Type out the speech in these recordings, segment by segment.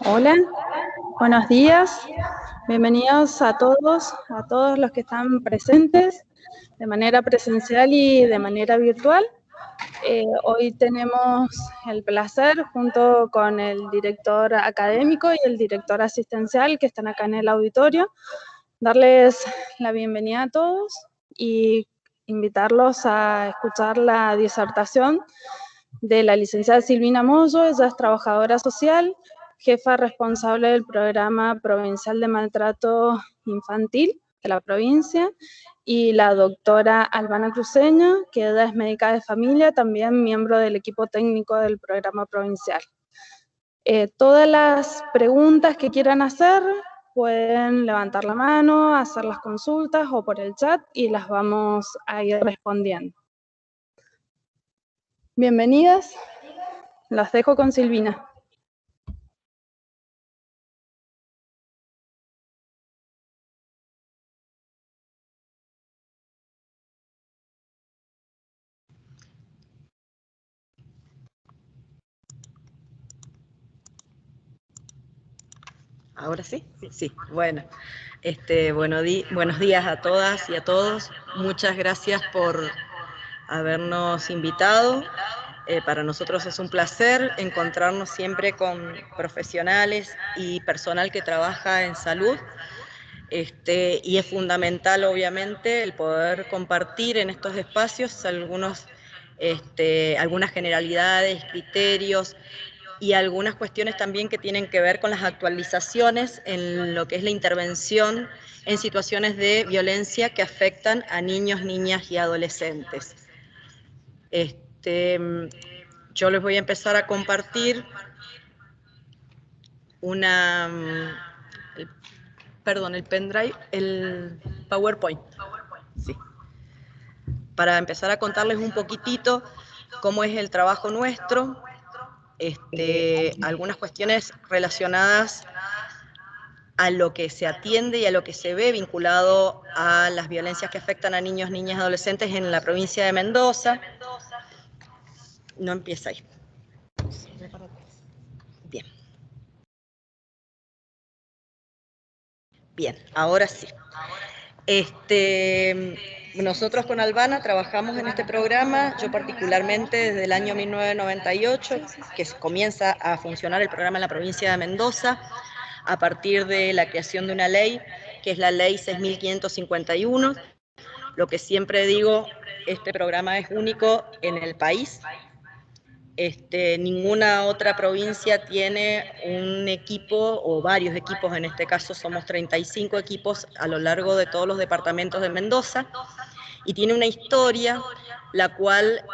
Hola, buenos días. Bienvenidos a todos los que están presentes de manera presencial y de manera virtual. Hoy tenemos el placer, junto con el director académico y el director asistencial que están acá en el auditorio, darles la bienvenida a todos y invitarlos a escuchar la disertación de la licenciada Silvina Moyo. Ella es trabajadora social, jefa responsable del Programa Provincial de Maltrato Infantil de la provincia, y la doctora Albana Cruceña, que ella es médica de familia, también miembro del equipo técnico del programa provincial. Todas las preguntas que quieran hacer pueden levantar la mano, hacer las consultas o por el chat y las vamos a ir respondiendo. Bienvenidas, las dejo con Silvina. ¿Ahora sí? Sí, bueno. Buenos días a todas y a todos. Muchas gracias por habernos invitado. Para nosotros es un placer encontrarnos siempre con profesionales y personal que trabaja en salud. Y es fundamental, obviamente, el poder compartir en estos espacios algunas generalidades, criterios, y algunas cuestiones también que tienen que ver con las actualizaciones en lo que es la intervención en situaciones de violencia que afectan a niños, niñas y adolescentes. Yo les voy a empezar a compartir el pendrive, el PowerPoint. Sí. Para empezar a contarles un poquitito cómo es el trabajo nuestro, algunas cuestiones relacionadas a lo que se atiende y a lo que se ve vinculado a las violencias que afectan a niños, niñas y adolescentes en la provincia de Mendoza. No empieza ahí. Bien. Bien, ahora sí. Nosotros con Albana trabajamos en este programa, yo particularmente desde el año 1998, que comienza a funcionar el programa en la provincia de Mendoza, a partir de la creación de una ley, que es la ley 6551. Lo que siempre digo, este programa es único en el país. Ninguna otra provincia tiene un equipo o varios equipos, en este caso somos 35 equipos a lo largo de todos los departamentos de Mendoza, y tiene una historia la cual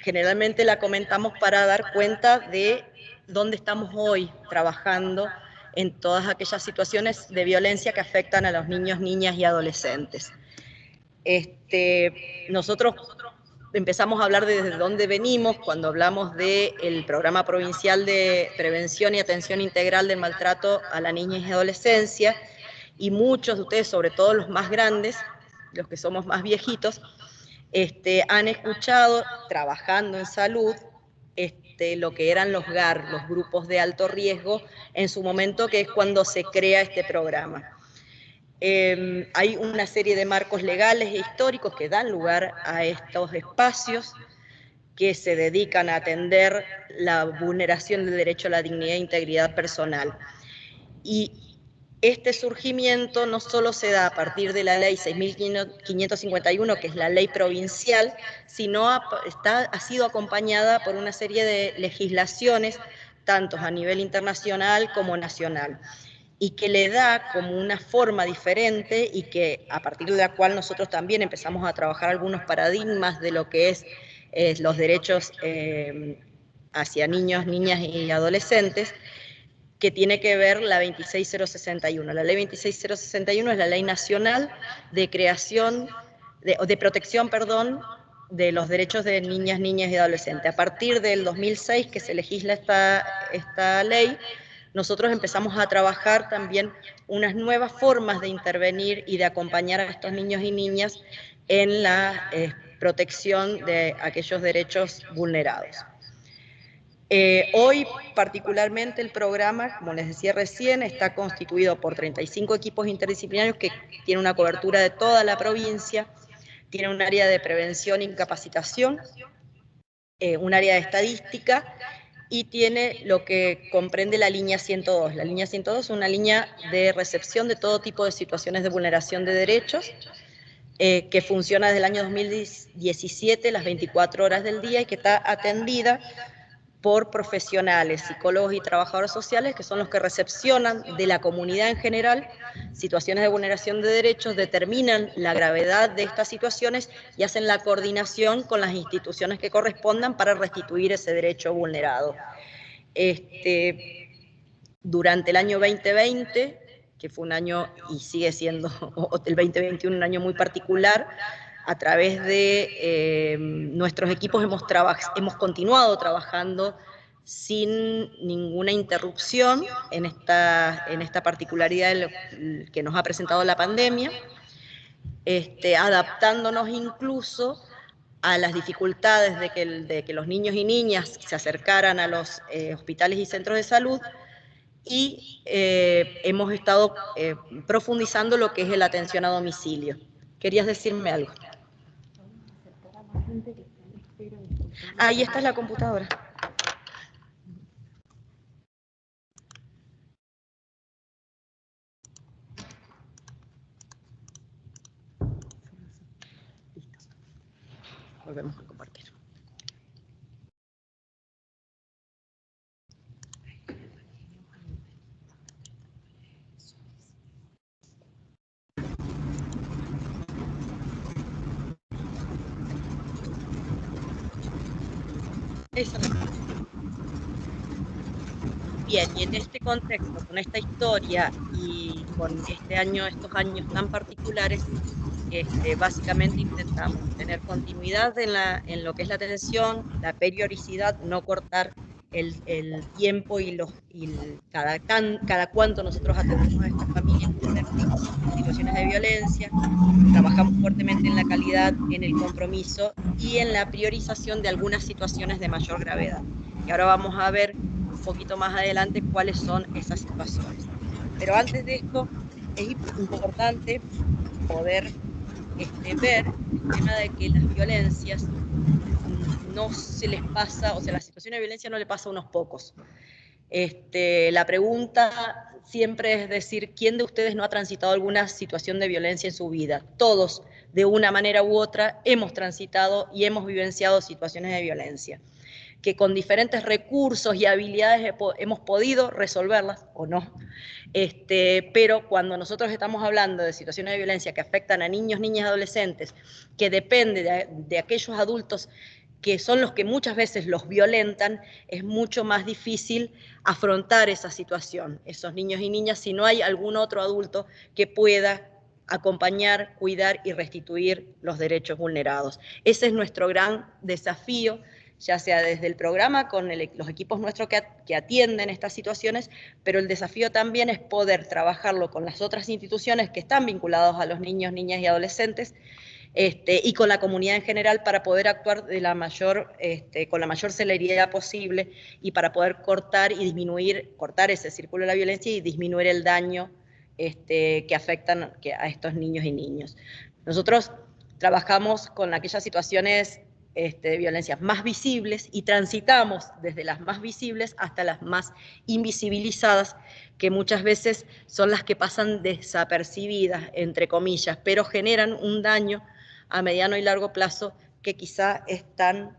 generalmente la comentamos para dar cuenta de dónde estamos hoy trabajando en todas aquellas situaciones de violencia que afectan a los niños, niñas y adolescentes. Nosotros empezamos a hablar de desde dónde venimos cuando hablamos del Programa Provincial de Prevención y Atención Integral del Maltrato a la Niñez y Adolescencia, y muchos de ustedes, sobre todo los más grandes, los que somos más viejitos, han escuchado, trabajando en salud, lo que eran los GAR, los grupos de alto riesgo, en su momento, que es cuando se crea este programa. Hay una serie de marcos legales e históricos que dan lugar a estos espacios que se dedican a atender la vulneración del derecho a la dignidad e integridad personal. Y este surgimiento no solo se da a partir de la ley 6551, que es la ley provincial, sino ha sido acompañada por una serie de legislaciones, tanto a nivel internacional como nacional, y que le da como una forma diferente, y que a partir de la cual nosotros también empezamos a trabajar algunos paradigmas de lo que es los derechos hacia niños, niñas y adolescentes, que tiene que ver la 26061. La ley 26061 es la ley nacional de creación, de protección, de los derechos de niñas, niñas y adolescentes. A partir del 2006 que se legisla esta ley, nosotros empezamos a trabajar también unas nuevas formas de intervenir y de acompañar a estos niños y niñas en la protección de aquellos derechos vulnerados. Hoy, particularmente, el programa, como les decía recién, está constituido por 35 equipos interdisciplinarios que tienen una cobertura de toda la provincia, tiene un área de prevención y capacitación, un área de estadística, y tiene lo que comprende la línea 102. La línea 102 es una línea de recepción de todo tipo de situaciones de vulneración de derechos, que funciona desde el año 2017, las 24 horas del día, y que está atendida por profesionales, psicólogos y trabajadores sociales, que son los que recepcionan de la comunidad en general situaciones de vulneración de derechos, determinan la gravedad de estas situaciones y hacen la coordinación con las instituciones que correspondan para restituir ese derecho vulnerado. Durante el año 2020, que fue un año y sigue siendo el 2021 un año muy particular, a través de nuestros equipos hemos continuado trabajando sin ninguna interrupción en esta particularidad que nos ha presentado la pandemia, adaptándonos incluso a las dificultades de que los niños y niñas se acercaran a los hospitales y centros de salud, y hemos estado profundizando lo que es la atención a domicilio. ¿Querías decirme algo? Ahí está la computadora. Listo. Volvemos a compartir. Esa es la... Bien, y en este contexto, con esta historia y con estos años tan particulares, básicamente intentamos tener continuidad en lo que es la atención, la periodicidad, no cortar el tiempo y cada cuánto nosotros atendemos a estas familias en situaciones de violencia. Trabajamos fuertemente en la calidad, en el compromiso y en la priorización de algunas situaciones de mayor gravedad. Y ahora vamos a ver un poquito más adelante cuáles son esas situaciones. Pero antes de esto, es importante poder ver el tema de que las violencias no se les pasa, o sea, la situación de violencia no le pasa a unos pocos. La pregunta siempre es decir, ¿quién de ustedes no ha transitado alguna situación de violencia en su vida? Todos, de una manera u otra, hemos transitado y hemos vivenciado situaciones de violencia, que con diferentes recursos y habilidades hemos podido resolverlas o no. Pero cuando nosotros estamos hablando de situaciones de violencia que afectan a niños, niñas y adolescentes, que depende de aquellos adultos que son los que muchas veces los violentan, es mucho más difícil afrontar esa situación, esos niños y niñas, si no hay algún otro adulto que pueda acompañar, cuidar y restituir los derechos vulnerados. Ese es nuestro gran desafío, ya sea desde el programa con los equipos nuestros que atienden estas situaciones, pero el desafío también es poder trabajarlo con las otras instituciones que están vinculadas a los niños, niñas y adolescentes, y con la comunidad en general, para poder actuar con la mayor celeridad posible y para poder cortar ese círculo de la violencia y disminuir el daño que afectan a estos niños y niñas. Nosotros trabajamos con aquellas situaciones de violencias más visibles y transitamos desde las más visibles hasta las más invisibilizadas, que muchas veces son las que pasan desapercibidas, entre comillas, pero generan un daño a mediano y largo plazo que quizá es tan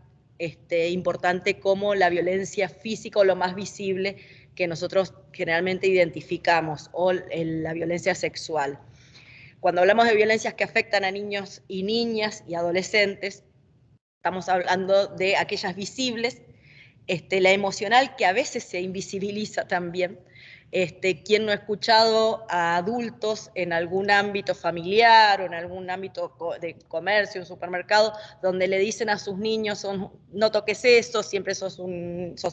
importante como la violencia física o lo más visible que nosotros generalmente identificamos, o la violencia sexual. Cuando hablamos de violencias que afectan a niños y niñas y adolescentes, estamos hablando de aquellas visibles, la emocional, que a veces se invisibiliza también. ¿Quién no ha escuchado a adultos en algún ámbito familiar o en algún ámbito de comercio, un supermercado, donde le dicen a sus niños, no toques eso, siempre sos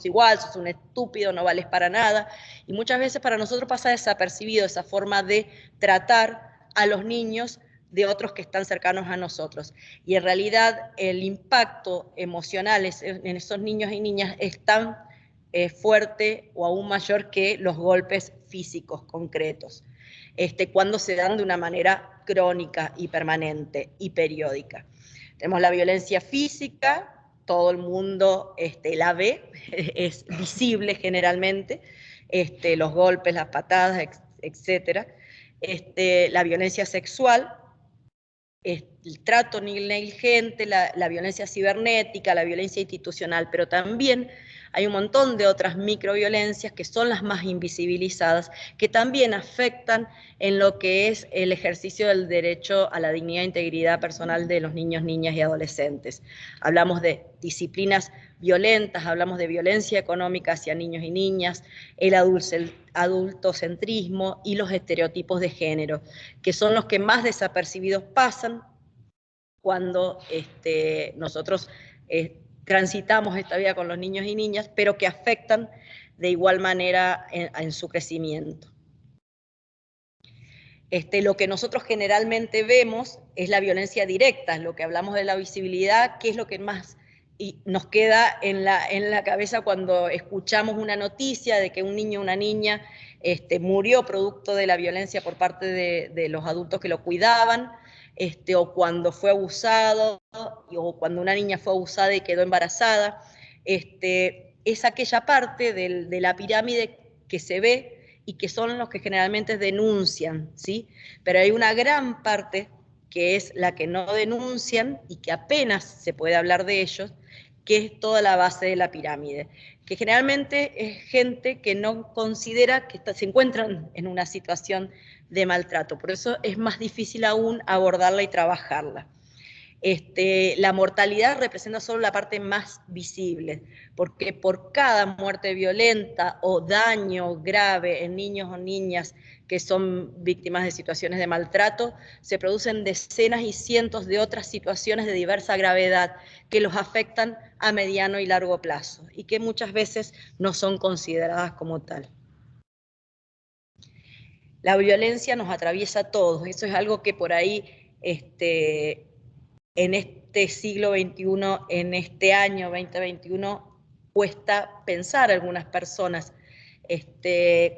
igual, sos un estúpido, no vales para nada? Y muchas veces para nosotros pasa desapercibido esa forma de tratar a los niños de otros que están cercanos a nosotros. Y en realidad el impacto emocional en esos niños y niñas es tan fuerte o aún mayor que los golpes físicos concretos, cuando se dan de una manera crónica y permanente y periódica. Tenemos la violencia física, todo el mundo la ve, es visible generalmente, los golpes, las patadas, etc. La violencia sexual, el trato negligente, la violencia cibernética, la violencia institucional, pero también hay un montón de otras microviolencias que son las más invisibilizadas, que también afectan en lo que es el ejercicio del derecho a la dignidad e integridad personal de los niños, niñas y adolescentes. Hablamos de disciplinas violentas, hablamos de violencia económica hacia niños y niñas, el adultocentrismo y los estereotipos de género, que son los que más desapercibidos pasan cuando nosotros transitamos esta vida con los niños y niñas, pero que afectan de igual manera en su crecimiento. Lo que nosotros generalmente vemos es la violencia directa, lo que hablamos de la visibilidad, que es lo que más nos queda en la cabeza cuando escuchamos una noticia de que un niño o una niña murió producto de la violencia por parte de los adultos que lo cuidaban, o cuando fue abusado, o cuando una niña fue abusada y quedó embarazada. Es aquella parte de la pirámide que se ve y que son los que generalmente denuncian, ¿sí? Pero hay una gran parte que es la que no denuncian y que apenas se puede hablar de ellos, que es toda la base de la pirámide, que generalmente es gente que no considera que se encuentran en una situación de maltrato, por eso es más difícil aún abordarla y trabajarla. La mortalidad representa solo la parte más visible, porque por cada muerte violenta o daño grave en niños o niñas que son víctimas de situaciones de maltrato, se producen decenas y cientos de otras situaciones de diversa gravedad que los afectan a mediano y largo plazo y que muchas veces no son consideradas como tal. La violencia nos atraviesa a todos, eso es algo que por ahí en este siglo XXI, en este año 2021, cuesta pensar a algunas personas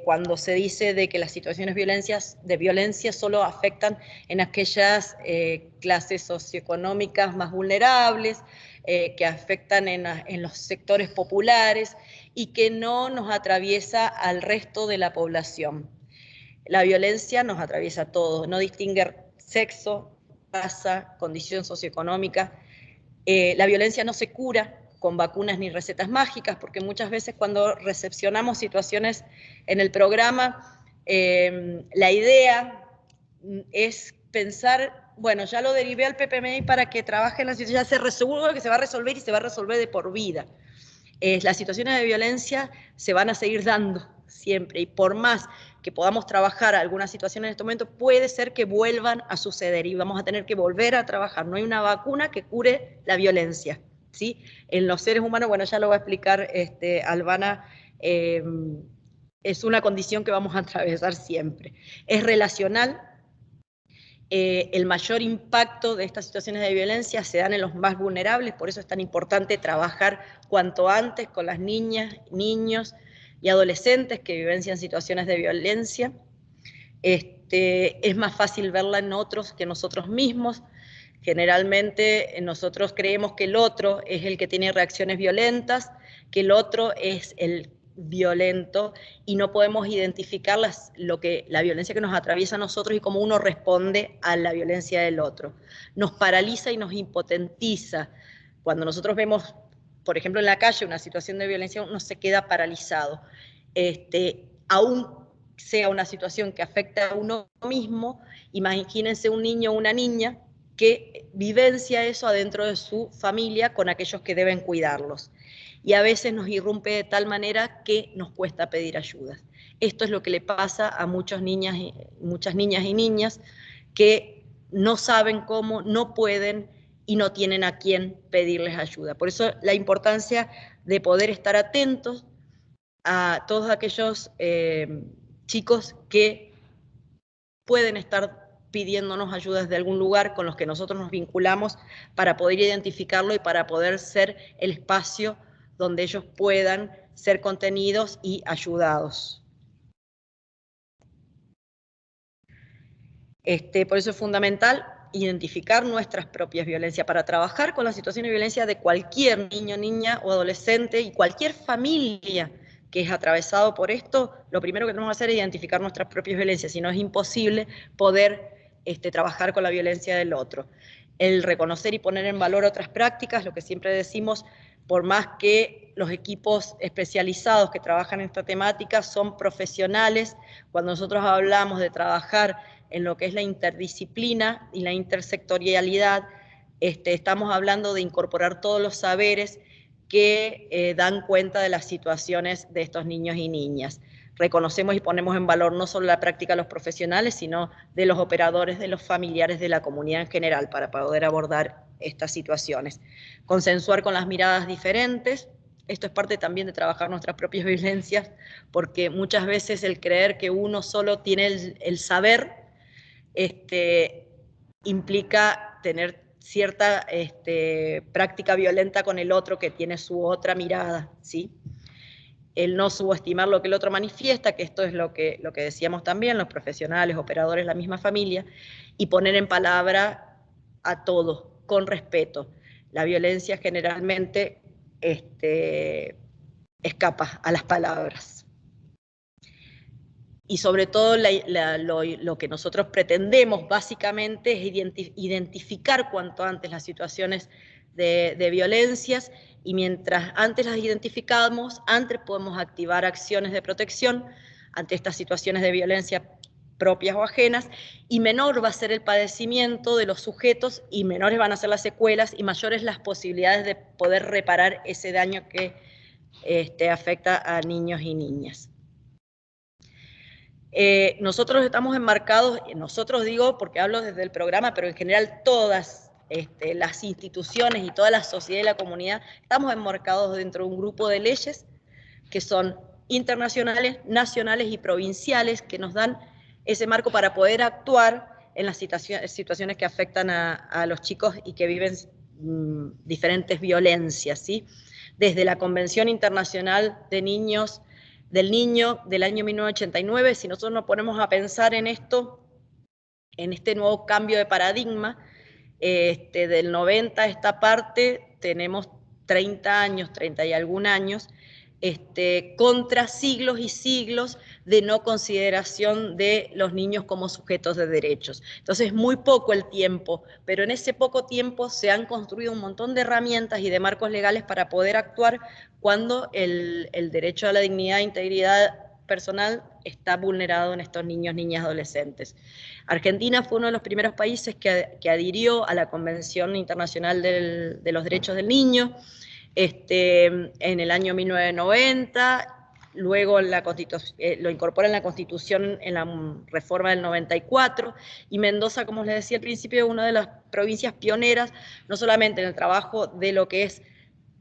cuando se dice de que las situaciones de violencia solo afectan en aquellas clases socioeconómicas más vulnerables, que afectan en los sectores populares y que no nos atraviesa al resto de la población. La violencia nos atraviesa a todos, no distingue sexo, raza, condición socioeconómica. La violencia no se cura con vacunas ni recetas mágicas, porque muchas veces cuando recepcionamos situaciones en el programa, la idea es pensar, bueno, ya lo derivé al PPMI para que trabaje en la situación, ya se resuelve, que se va a resolver y se va a resolver de por vida. Las situaciones de violencia se van a seguir dando siempre, y por más que podamos trabajar algunas situaciones en este momento, puede ser que vuelvan a suceder y vamos a tener que volver a trabajar. No hay una vacuna que cure la violencia, ¿sí? En los seres humanos, bueno, ya lo va a explicar Albana, es una condición que vamos a atravesar siempre. Es relacional. El mayor impacto de estas situaciones de violencia se dan en los más vulnerables, por eso es tan importante trabajar cuanto antes con las niñas, niños y adolescentes que vivencian situaciones de violencia. Es más fácil verla en otros que nosotros mismos. Generalmente nosotros creemos que el otro es el que tiene reacciones violentas, que el otro es el violento y no podemos identificar la violencia que nos atraviesa a nosotros y cómo uno responde a la violencia del otro. Nos paraliza y nos impotentiza. Cuando nosotros vemos, por ejemplo, en la calle una situación de violencia, uno se queda paralizado. Aún sea una situación que afecta a uno mismo, imagínense un niño o una niña que vivencia eso adentro de su familia con aquellos que deben cuidarlos. Y a veces nos irrumpe de tal manera que nos cuesta pedir ayuda. Esto es lo que le pasa a muchas niñas y niñas que no saben cómo, no pueden y no tienen a quién pedirles ayuda. Por eso la importancia de poder estar atentos a todos aquellos chicos que pueden estar pidiéndonos ayuda desde algún lugar con los que nosotros nos vinculamos para poder identificarlo y para poder ser el espacio donde ellos puedan ser contenidos y ayudados. Por eso es fundamental identificar nuestras propias violencias, para trabajar con la situación de violencia de cualquier niño, niña o adolescente y cualquier familia que es atravesado por esto. Lo primero que tenemos que hacer es identificar nuestras propias violencias, si no es imposible poder trabajar con la violencia del otro. El reconocer y poner en valor otras prácticas, lo que siempre decimos, por más que los equipos especializados que trabajan en esta temática son profesionales, cuando nosotros hablamos de trabajar en lo que es la interdisciplina y la intersectorialidad, estamos hablando de incorporar todos los saberes que dan cuenta de las situaciones de estos niños y niñas. Reconocemos y ponemos en valor no solo la práctica de los profesionales, sino de los operadores, de los familiares, de la comunidad en general, para poder abordar estas situaciones. Consensuar con las miradas diferentes. Esto es parte también de trabajar nuestras propias violencias, porque muchas veces el creer que uno solo tiene el saber implica tener cierta práctica violenta con el otro que tiene su otra mirada, ¿sí? El no subestimar lo que el otro manifiesta, que esto es lo que decíamos también, los profesionales, operadores, la misma familia, y poner en palabra a todos, con respeto. La violencia generalmente escapa a las palabras. Y sobre todo lo que nosotros pretendemos básicamente es identificar cuanto antes las situaciones de violencias, y mientras antes las identificamos, antes podemos activar acciones de protección ante estas situaciones de violencia propias o ajenas, y menor va a ser el padecimiento de los sujetos, y menores van a ser las secuelas, y mayores las posibilidades de poder reparar ese daño que afecta a niños y niñas. Nosotros estamos enmarcados, nosotros digo porque hablo desde el programa, pero en general todas las instituciones y toda la sociedad y la comunidad estamos enmarcados dentro de un grupo de leyes que son internacionales, nacionales y provinciales, que nos dan ese marco para poder actuar en las situaciones que afectan a los chicos y que viven diferentes violencias, ¿sí? Desde la Convención Internacional de Niños del Niño del año 1989, si nosotros nos ponemos a pensar en esto, en este nuevo cambio de paradigma, del 90 a esta parte tenemos 30 años, 30 y algún años, contra siglos y siglos de no consideración de los niños como sujetos de derechos. Entonces, muy poco el tiempo, pero en ese poco tiempo se han construido un montón de herramientas y de marcos legales para poder actuar cuando el derecho a la dignidad e integridad personal está vulnerado en estos niños, niñas, adolescentes. Argentina fue uno de los primeros países que adhirió a la Convención Internacional de los Derechos del Niño, en el año 1990, luego lo incorpora en la Constitución en la reforma del 94, y Mendoza, como les decía al principio, es una de las provincias pioneras, no solamente en el trabajo de lo que es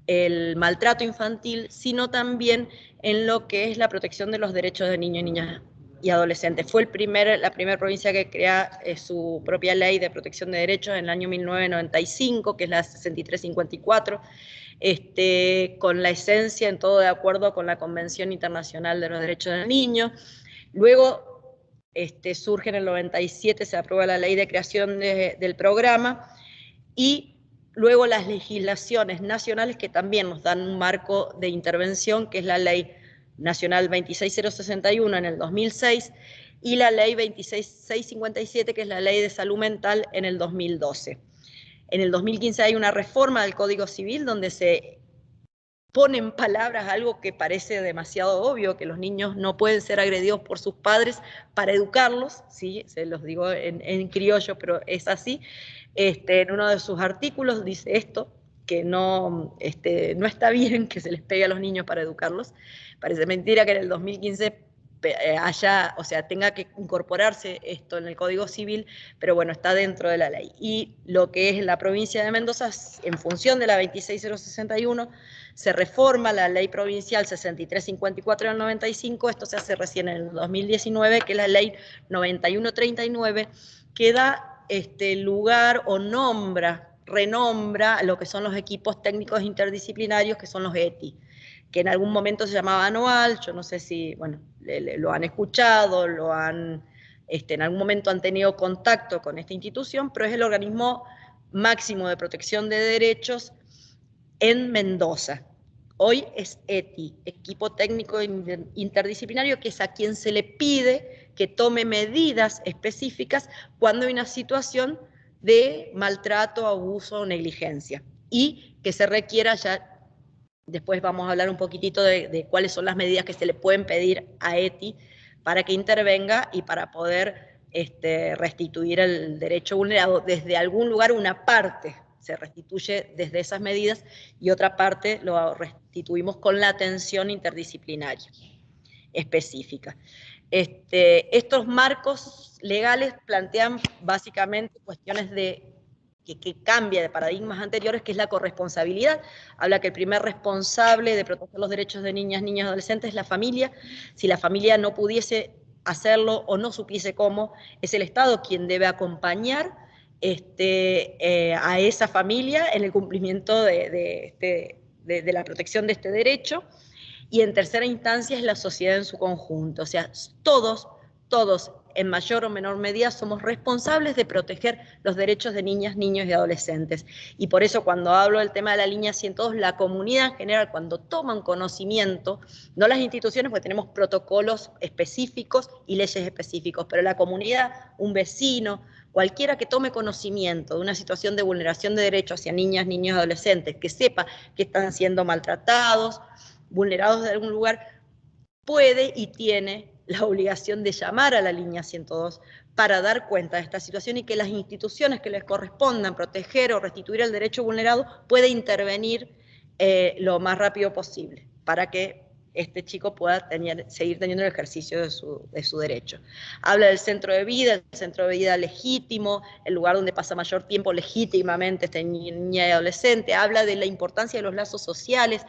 el maltrato infantil, sino también en lo que es la protección de los derechos de niños, niñas y adolescentes. Fue la primera provincia que crea su propia ley de protección de derechos en el año 1995, que es la 6354, con la esencia en todo de acuerdo con la Convención Internacional de los Derechos del Niño. Luego surge en el 97, se aprueba la ley de creación del programa, y luego las legislaciones nacionales que también nos dan un marco de intervención, que es la Ley Nacional 26061 en el 2006 y la Ley 26657, que es la Ley de Salud Mental, en el 2012. En el 2015 hay una reforma del Código Civil donde se pone en palabras algo que parece demasiado obvio, que los niños no pueden ser agredidos por sus padres para educarlos, ¿sí? Se los digo en criollo, pero es así. En uno de sus artículos dice esto, que no está bien que se les pegue a los niños para educarlos. Parece mentira que en el 2015 tenga que incorporarse esto en el Código Civil, pero bueno, está dentro de la ley. Y lo que es la provincia de Mendoza, en función de la 26061, se reforma la ley provincial 6354 del 95, esto se hace recién en el 2019, que es la ley 9139, que da lugar o renombra lo que son los equipos técnicos interdisciplinarios, que son los ETI. que en algún momento se llamaba anual. Yo no sé si, bueno, lo han escuchado, lo han, en algún momento han tenido contacto con esta institución, pero es el organismo máximo de protección de derechos en Mendoza. Hoy es ETI, Equipo Técnico Interdisciplinario, que es a quien se le pide que tome medidas específicas cuando hay una situación de maltrato, abuso o negligencia, y que se requiera, ya después vamos a hablar un poquitito de cuáles son las medidas que se le pueden pedir a ETI para que intervenga y para poder restituir el derecho vulnerado desde algún lugar. Una parte se restituye desde esas medidas y otra parte lo restituimos con la atención interdisciplinaria específica. Estos marcos legales plantean básicamente cuestiones que cambia de paradigmas anteriores, que es la corresponsabilidad. Habla que el primer responsable de proteger los derechos de niñas, niños y adolescentes es la familia. Si la familia no pudiese hacerlo o no supiese cómo, es el Estado quien debe acompañar a esa familia en el cumplimiento de la protección de este derecho. Y en tercera instancia es la sociedad en su conjunto. O sea, todos en mayor o menor medida somos responsables de proteger los derechos de niñas, niños y adolescentes. Y por eso cuando hablo del tema de la línea 102, la comunidad en general, cuando toman conocimiento, no las instituciones, porque tenemos protocolos específicos y leyes específicos, pero la comunidad, un vecino, cualquiera que tome conocimiento de una situación de vulneración de derechos hacia niñas, niños y adolescentes, que sepa que están siendo maltratados, vulnerados de algún lugar, puede y tiene la obligación de llamar a la línea 102 para dar cuenta de esta situación y que las instituciones que les correspondan proteger o restituir el derecho vulnerado pueda intervenir lo más rápido posible para que este chico pueda seguir teniendo el ejercicio de su derecho. Habla del centro de vida, el centro de vida legítimo, el lugar donde pasa mayor tiempo legítimamente esta niña y adolescente. Habla de la importancia de los lazos sociales,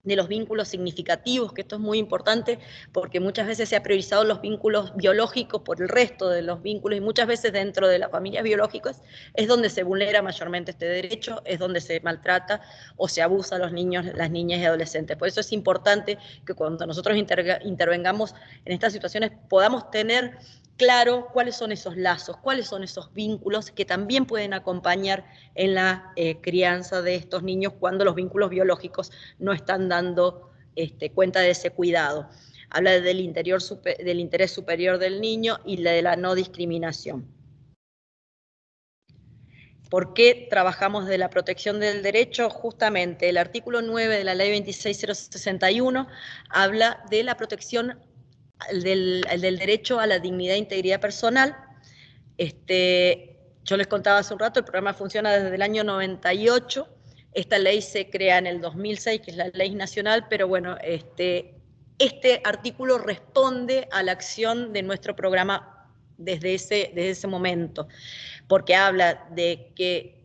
de los vínculos significativos, que esto es muy importante porque muchas veces se ha priorizado los vínculos biológicos por el resto de los vínculos, y muchas veces dentro de las familias biológicas es donde se vulnera mayormente este derecho, es donde se maltrata o se abusa a los niños, las niñas y adolescentes. Por eso es importante que cuando nosotros intervengamos en estas situaciones podamos tener claro cuáles son esos lazos, cuáles son esos vínculos que también pueden acompañar en la crianza de estos niños cuando los vínculos biológicos no están dando cuenta de ese cuidado. Habla del interés superior del niño y de la no discriminación. ¿Por qué trabajamos de la protección del derecho? Justamente el artículo 9 de la ley 26.061 habla de la protección del derecho a la dignidad e integridad personal. Yo les contaba hace un rato, el programa funciona desde el año 98, esta ley se crea en el 2006, que es la ley nacional, pero bueno, este artículo responde a la acción de nuestro programa desde ese momento, porque habla de que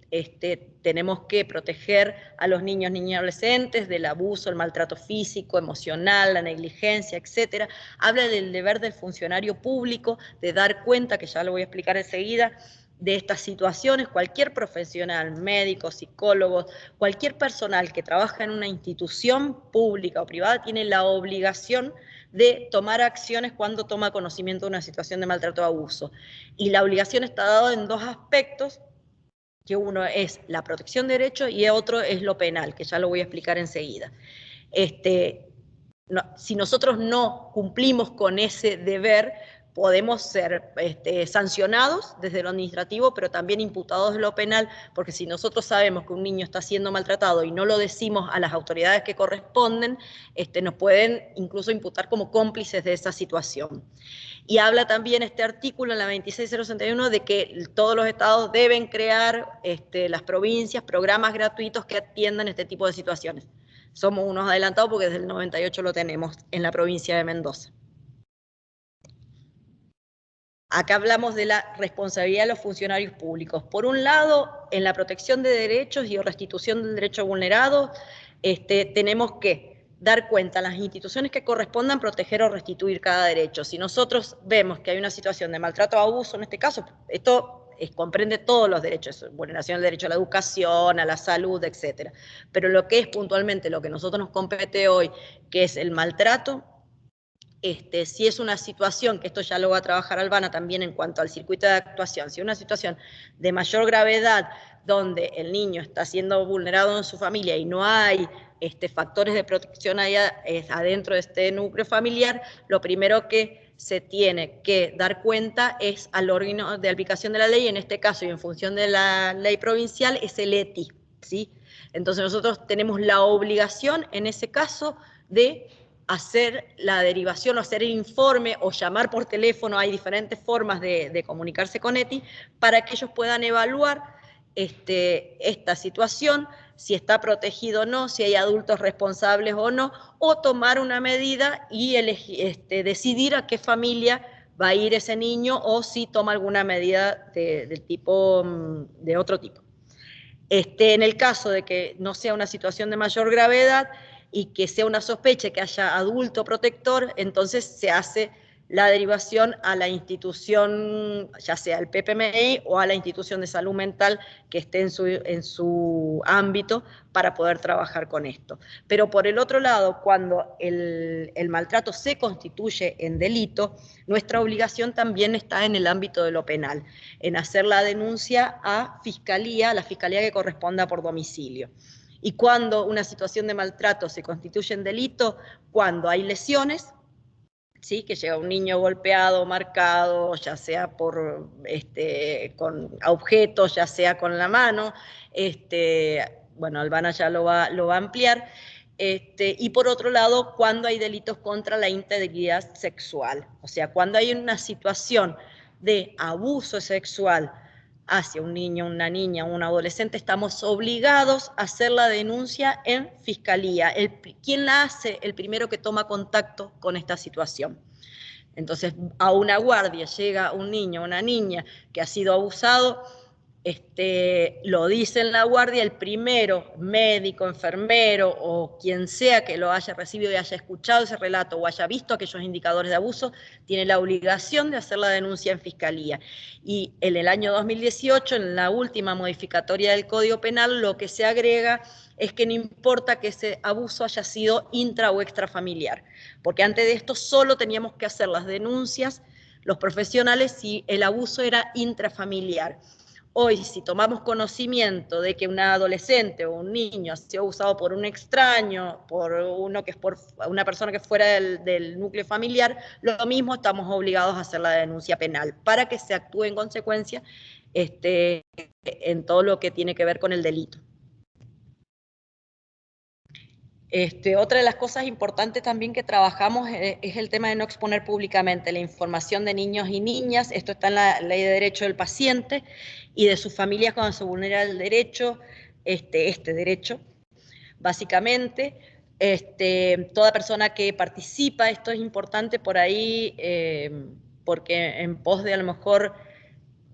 tenemos que proteger a los niños, niñas y adolescentes del abuso, el maltrato físico, emocional, la negligencia, etcétera. Habla del deber del funcionario público de dar cuenta, que ya lo voy a explicar enseguida, de estas situaciones. Cualquier profesional, médico, psicólogo, cualquier personal que trabaja en una institución pública o privada tiene la obligación de tomar acciones cuando toma conocimiento de una situación de maltrato o abuso. Y la obligación está dada en dos aspectos, que uno es la protección de derechos y otro es lo penal, que ya lo voy a explicar enseguida. Si nosotros no cumplimos con ese deber, podemos ser sancionados desde lo administrativo, pero también imputados de lo penal, porque si nosotros sabemos que un niño está siendo maltratado y no lo decimos a las autoridades que corresponden, nos pueden incluso imputar como cómplices de esa situación. Y habla también este artículo en la 26.061 de que todos los estados deben crear, las provincias, programas gratuitos que atiendan este tipo de situaciones. Somos unos adelantados porque desde el 98 lo tenemos en la provincia de Mendoza. Acá hablamos de la responsabilidad de los funcionarios públicos. Por un lado, en la protección de derechos y restitución del derecho vulnerado, tenemos que dar cuenta a las instituciones que correspondan proteger o restituir cada derecho. Si nosotros vemos que hay una situación de maltrato o abuso, en este caso, esto comprende todos los derechos, vulneración del derecho a la educación, a la salud, etc. Pero lo que es puntualmente lo que nosotros nos compete hoy, que es el maltrato, si es una situación, que esto ya lo va a trabajar Albana también en cuanto al circuito de actuación, si es una situación de mayor gravedad donde el niño está siendo vulnerado en su familia y no hay factores de protección allá, adentro de este núcleo familiar, lo primero que se tiene que dar cuenta es al órgano de aplicación de la ley, en este caso y en función de la ley provincial, es el ETI, ¿sí? Entonces nosotros tenemos la obligación, en ese caso, de hacer la derivación o hacer el informe o llamar por teléfono, hay diferentes formas de comunicarse con ETI, para que ellos puedan evaluar esta situación, si está protegido o no, si hay adultos responsables o no, o tomar una medida y decidir a qué familia va a ir ese niño o si toma alguna medida de otro tipo. En el caso de que no sea una situación de mayor gravedad y que sea una sospecha que haya adulto protector, entonces se hace la derivación a la institución, ya sea el PPMI o a la institución de salud mental que esté en su ámbito para poder trabajar con esto. Pero por el otro lado, cuando el maltrato se constituye en delito, nuestra obligación también está en el ámbito de lo penal, en hacer la denuncia a fiscalía, la fiscalía que corresponda por domicilio. Y cuando una situación de maltrato se constituye en delito, cuando hay lesiones, ¿sí? Que llega un niño golpeado, marcado, ya sea con objetos, ya sea con la mano, bueno, Albana ya lo va a ampliar, y por otro lado, cuando hay delitos contra la integridad sexual, o sea, cuando hay una situación de abuso sexual hacia un niño, una niña, un adolescente, estamos obligados a hacer la denuncia en fiscalía. ¿Quién la hace? El primero que toma contacto con esta situación. Entonces, a una guardia llega un niño, una niña que ha sido abusado, lo dice en la guardia, el primero, médico, enfermero o quien sea que lo haya recibido y haya escuchado ese relato o haya visto aquellos indicadores de abuso, tiene la obligación de hacer la denuncia en fiscalía. Y en el año 2018, en la última modificatoria del Código Penal, lo que se agrega es que no importa que ese abuso haya sido intra o extrafamiliar, porque antes de esto solo teníamos que hacer las denuncias los profesionales si el abuso era intrafamiliar. Hoy, si tomamos conocimiento de que un adolescente o un niño ha sido abusado por un extraño, por una persona que fuera del núcleo familiar, lo mismo estamos obligados a hacer la denuncia penal para que se actúe en consecuencia en todo lo que tiene que ver con el delito. Otra de las cosas importantes también que trabajamos es el tema de no exponer públicamente la información de niños y niñas. Esto está en la Ley de Derecho del Paciente y de sus familias cuando se vulnera el derecho, este derecho, básicamente. Toda persona que participa, esto es importante por ahí, porque en pos de a lo mejor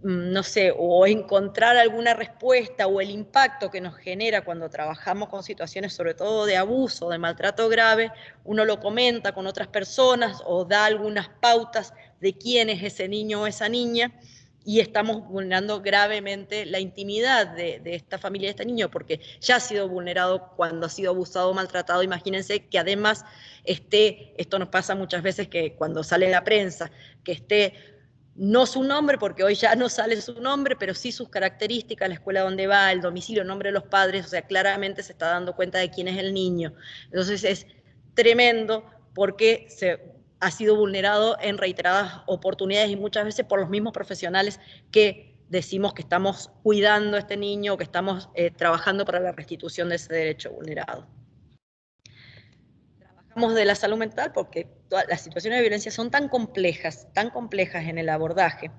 no sé, o encontrar alguna respuesta o el impacto que nos genera cuando trabajamos con situaciones sobre todo de abuso, de maltrato grave, uno lo comenta con otras personas o da algunas pautas de quién es ese niño o esa niña y estamos vulnerando gravemente la intimidad de esta familia, de este niño, porque ya ha sido vulnerado cuando ha sido abusado o maltratado. Imagínense que además esto nos pasa muchas veces que cuando sale en la prensa, que esté no su nombre, porque hoy ya no sale su nombre, pero sí sus características, la escuela donde va, el domicilio, el nombre de los padres, o sea, claramente se está dando cuenta de quién es el niño. Entonces es tremendo porque ha sido vulnerado en reiteradas oportunidades y muchas veces por los mismos profesionales que decimos que estamos cuidando a este niño o que estamos trabajando para la restitución de ese derecho vulnerado. De la salud mental porque todas las situaciones de violencia son tan complejas en el abordaje,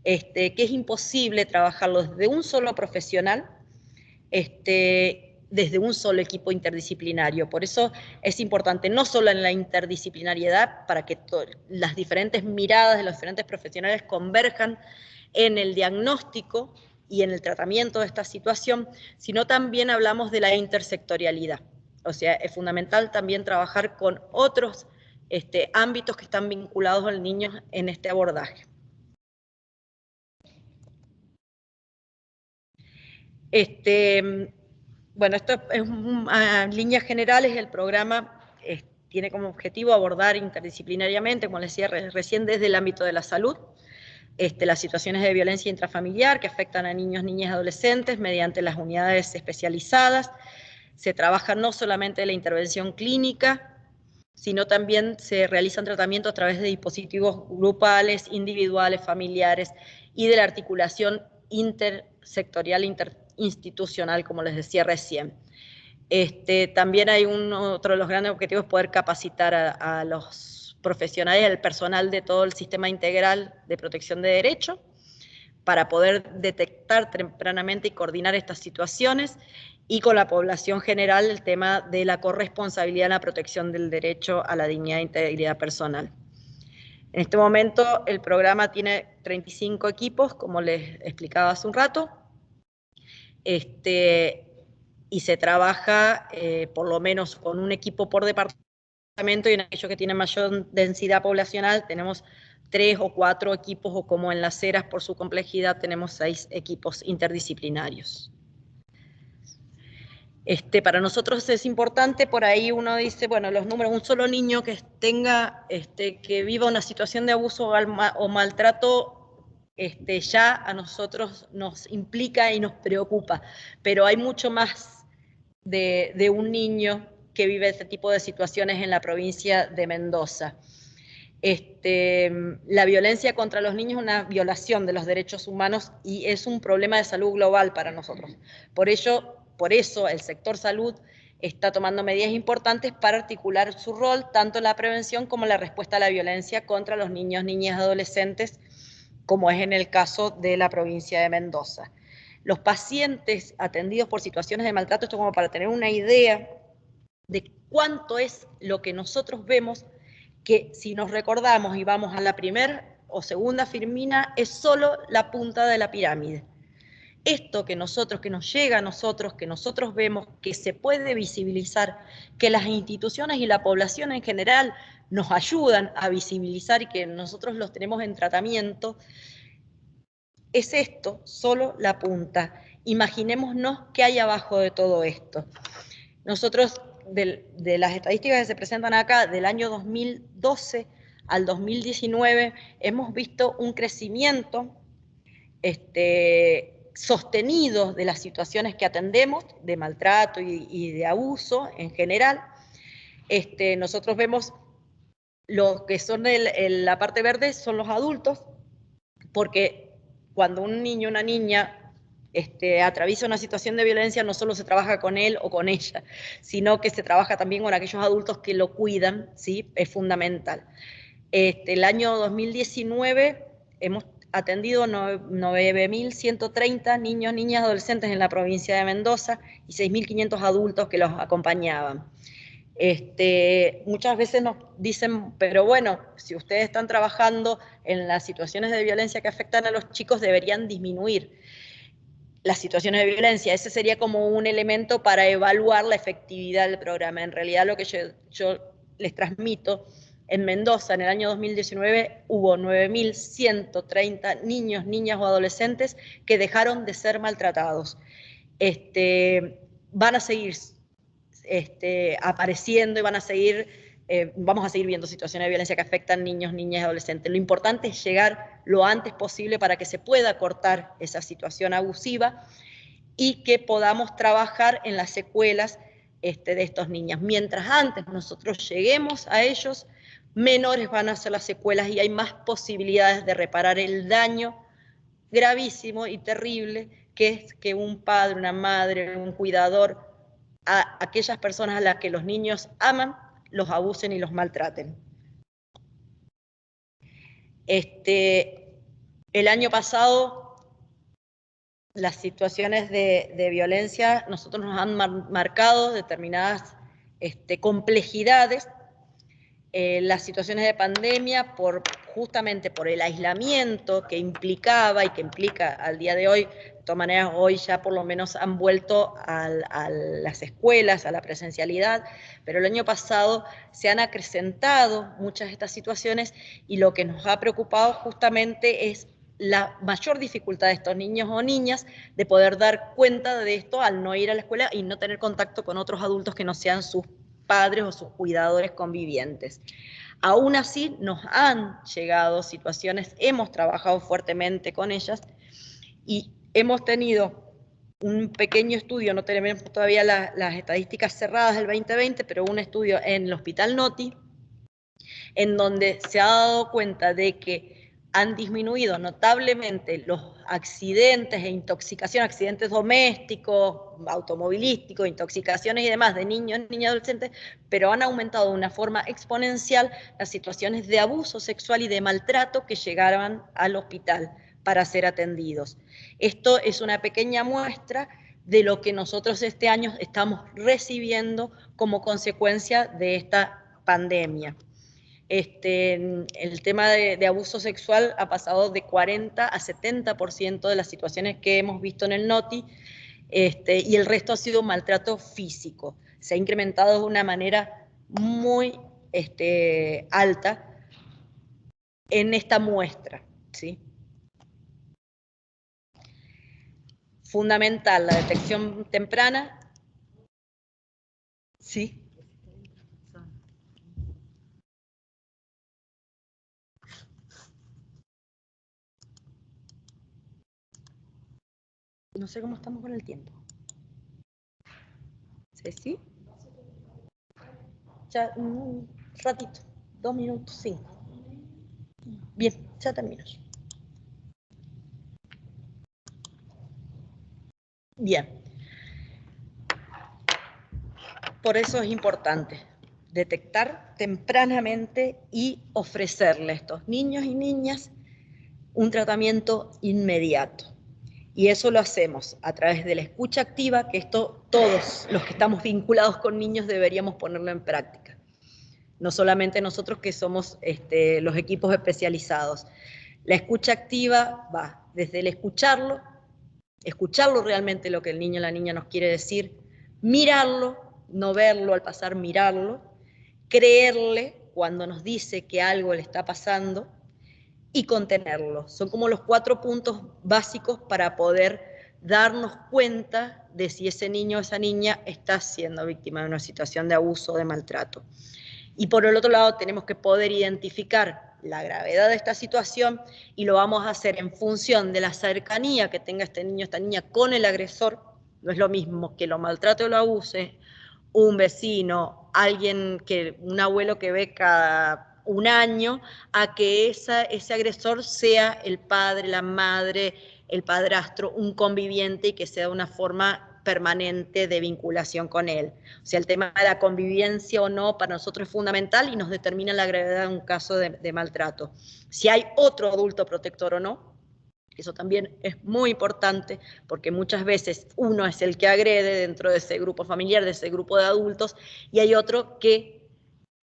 que es imposible trabajarlo desde un solo profesional, desde un solo equipo interdisciplinario. Por eso es importante no solo en la interdisciplinariedad, para que las diferentes miradas de los diferentes profesionales converjan en el diagnóstico y en el tratamiento de esta situación, sino también hablamos de la intersectorialidad. O sea, es fundamental también trabajar con otros ámbitos que están vinculados al niño en este abordaje. Bueno, esto es a líneas generales. El programa tiene como objetivo abordar interdisciplinariamente, como les decía recién, desde el ámbito de la salud, las situaciones de violencia intrafamiliar que afectan a niños, niñas y adolescentes mediante las unidades especializadas. Se trabaja no solamente la intervención clínica, sino también se realizan tratamientos a través de dispositivos grupales, individuales, familiares y de la articulación intersectorial, interinstitucional, como les decía recién. También hay otro de los grandes objetivos, poder capacitar a los profesionales, al personal de todo el sistema integral de protección de derechos, para poder detectar tempranamente y coordinar estas situaciones, y con la población general el tema de la corresponsabilidad en la protección del derecho a la dignidad e integridad personal. En este momento el programa tiene 35 equipos, como les explicaba hace un rato, y se trabaja por lo menos con un equipo por departamento, y en aquellos que tienen mayor densidad poblacional tenemos 3 o 4 equipos, o como en Las Heras por su complejidad tenemos 6 equipos interdisciplinarios. Para nosotros es importante, por ahí uno dice, bueno, los números, un solo niño que tenga, que viva una situación de abuso o maltrato, ya a nosotros nos implica y nos preocupa, pero hay mucho más de un niño que vive este tipo de situaciones en la provincia de Mendoza. La violencia contra los niños es una violación de los derechos humanos y es un problema de salud global para nosotros. Por eso el sector salud está tomando medidas importantes para articular su rol, tanto en la prevención como en la respuesta a la violencia contra los niños, niñas y adolescentes, como es en el caso de la provincia de Mendoza. Los pacientes atendidos por situaciones de maltrato, esto como para tener una idea de cuánto es lo que nosotros vemos, que si nos recordamos y vamos a la primera o segunda firmina, es solo la punta de la pirámide. Esto que nos llega a nosotros, que nosotros vemos, que se puede visibilizar, que las instituciones y la población en general nos ayudan a visibilizar y que nosotros los tenemos en tratamiento, es esto, solo la punta. Imaginémonos qué hay abajo de todo esto. Nosotros, de las estadísticas que se presentan acá, del año 2012 al 2019, hemos visto un crecimiento sostenido de las situaciones que atendemos, de maltrato y de abuso en general. Nosotros vemos lo que son la parte verde son los adultos, porque cuando un niño o una niña atraviesa una situación de violencia, no solo se trabaja con él o con ella, sino que se trabaja también con aquellos adultos que lo cuidan, ¿sí? Es fundamental. El año 2019 hemos atendido 9.130 niños, niñas, adolescentes en la provincia de Mendoza y 6.500 adultos que los acompañaban. Muchas veces nos dicen, pero bueno, si ustedes están trabajando en las situaciones de violencia que afectan a los chicos, deberían disminuir las situaciones de violencia. Ese sería como un elemento para evaluar la efectividad del programa. En realidad lo que yo les transmito, en Mendoza en el año 2019 hubo 9.130 niños, niñas o adolescentes que dejaron de ser maltratados. Van a seguir apareciendo y vamos a seguir viendo situaciones de violencia que afectan niños, niñas y adolescentes. Lo importante es llegar lo antes posible para que se pueda cortar esa situación abusiva y que podamos trabajar en las secuelas de estos niños. Mientras antes nosotros lleguemos a ellos, menores van a ser las secuelas y hay más posibilidades de reparar el daño gravísimo y terrible que es que un padre, una madre, un cuidador, a aquellas personas a las que los niños aman, los abusen y los maltraten. El año pasado, las situaciones de violencia, nosotros nos han marcado determinadas complejidades. Las situaciones de pandemia, justamente por el aislamiento que implicaba y que implica al día de hoy. De todas maneras, hoy ya por lo menos han vuelto a las escuelas, a la presencialidad, pero el año pasado se han acrecentado muchas de estas situaciones y lo que nos ha preocupado justamente es la mayor dificultad de estos niños o niñas de poder dar cuenta de esto al no ir a la escuela y no tener contacto con otros adultos que no sean sus padres o sus cuidadores convivientes. Aún así, nos han llegado situaciones, hemos trabajado fuertemente con ellas y hemos tenido un pequeño estudio, no tenemos todavía las estadísticas cerradas del 2020, pero un estudio en el Hospital Noti, en donde se ha dado cuenta de que han disminuido notablemente los accidentes e intoxicaciones, accidentes domésticos, automovilísticos, intoxicaciones y demás de niños, niñas y adolescentes, pero han aumentado de una forma exponencial las situaciones de abuso sexual y de maltrato que llegaban al hospital para ser atendidos. Esto es una pequeña muestra de lo que nosotros este año estamos recibiendo como consecuencia de esta pandemia. El tema de abuso sexual ha pasado de 40 a 70% de las situaciones que hemos visto en el NOTI, y el resto ha sido maltrato físico. Se ha incrementado de una manera muy alta en esta muestra, ¿sí? Fundamental la detección temprana, ¿sí? No sé cómo estamos con el tiempo. ¿Sí? Ya un ratito, 2 minutos, 5. Bien, ya termino. Bien. Por eso es importante detectar tempranamente y ofrecerle a estos niños y niñas un tratamiento inmediato. Y eso lo hacemos a través de la escucha activa, que esto todos los que estamos vinculados con niños deberíamos ponerlo en práctica. No solamente nosotros que somos los equipos especializados. La escucha activa va desde el escucharlo realmente lo que el niño o la niña nos quiere decir, mirarlo, no verlo al pasar, mirarlo, creerle cuando nos dice que algo le está pasando y contenerlo. Son como los 4 puntos básicos para poder darnos cuenta de si ese niño o esa niña está siendo víctima de una situación de abuso o de maltrato. Y por el otro lado tenemos que poder identificar la gravedad de esta situación y lo vamos a hacer en función de la cercanía que tenga este niño o esta niña con el agresor. No es lo mismo que lo maltrate o lo abuse un vecino, un abuelo que ve cada un año, a que ese agresor sea el padre, la madre, el padrastro, un conviviente y que sea de una forma permanente de vinculación con él. O sea, el tema de la convivencia o no para nosotros es fundamental y nos determina la gravedad de un caso de maltrato. Si hay otro adulto protector o no, eso también es muy importante porque muchas veces uno es el que agrede dentro de ese grupo familiar, de ese grupo de adultos, y hay otro que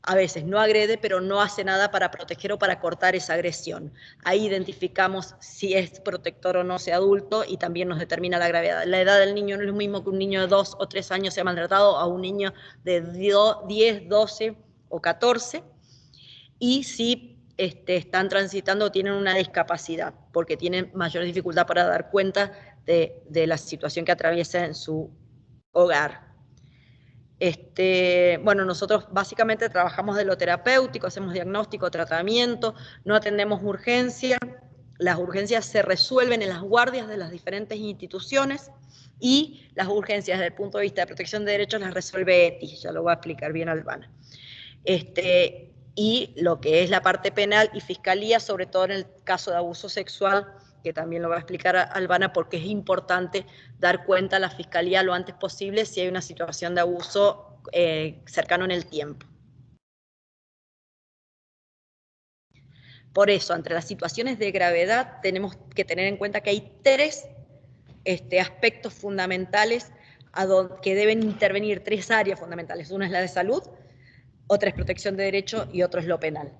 a veces no agrede, pero no hace nada para proteger o para cortar esa agresión. Ahí identificamos si es protector o no ese adulto y también nos determina la gravedad. La edad del niño no es lo mismo que un niño de 2 o 3 años sea maltratado a un niño de 10, 12 o 14. Y si están transitando o tienen una discapacidad, porque tienen mayor dificultad para dar cuenta de la situación que atraviesa en su hogar. Bueno, nosotros básicamente trabajamos de lo terapéutico, hacemos diagnóstico, tratamiento, no atendemos urgencia. Las urgencias se resuelven en las guardias de las diferentes instituciones y las urgencias desde el punto de vista de protección de derechos las resuelve ETI, ya lo va a explicar bien Albana. Y lo que es la parte penal y fiscalía, sobre todo en el caso de abuso sexual, que también lo va a explicar Albana, porque es importante dar cuenta a la fiscalía lo antes posible si hay una situación de abuso cercano en el tiempo. Por eso, entre las situaciones de gravedad, tenemos que tener en cuenta que hay 3 aspectos fundamentales que deben intervenir, 3 áreas fundamentales. Una es la de salud, otra es protección de derecho y otro es lo penal.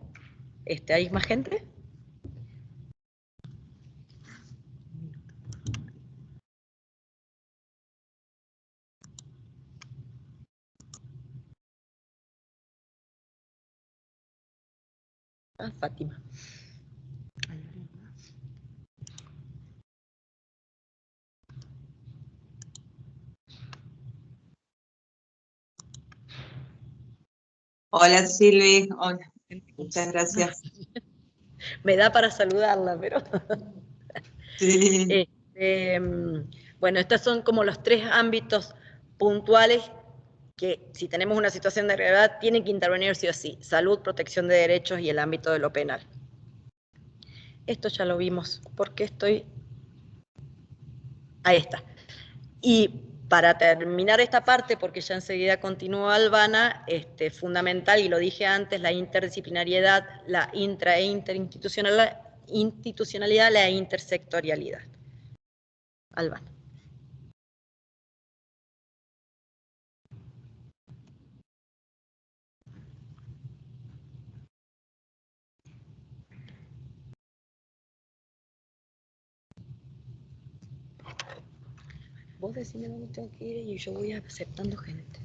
¿Hay más gente? Fátima. Hola Silvi, hola. Muchas gracias. Me da para saludarla, pero... Sí. Bueno, estos son como los 3 ámbitos puntuales que si tenemos una situación de gravedad tienen que intervenir sí o sí: salud, protección de derechos y el ámbito de lo penal. Esto ya lo vimos, porque estoy... Ahí está. Y para terminar esta parte, porque ya enseguida continúa Albana, fundamental, y lo dije antes, la interdisciplinariedad, la intra e interinstitucionalidad, la intersectorialidad. Albana. Vos decime dónde tengo que ir y yo voy aceptando gente.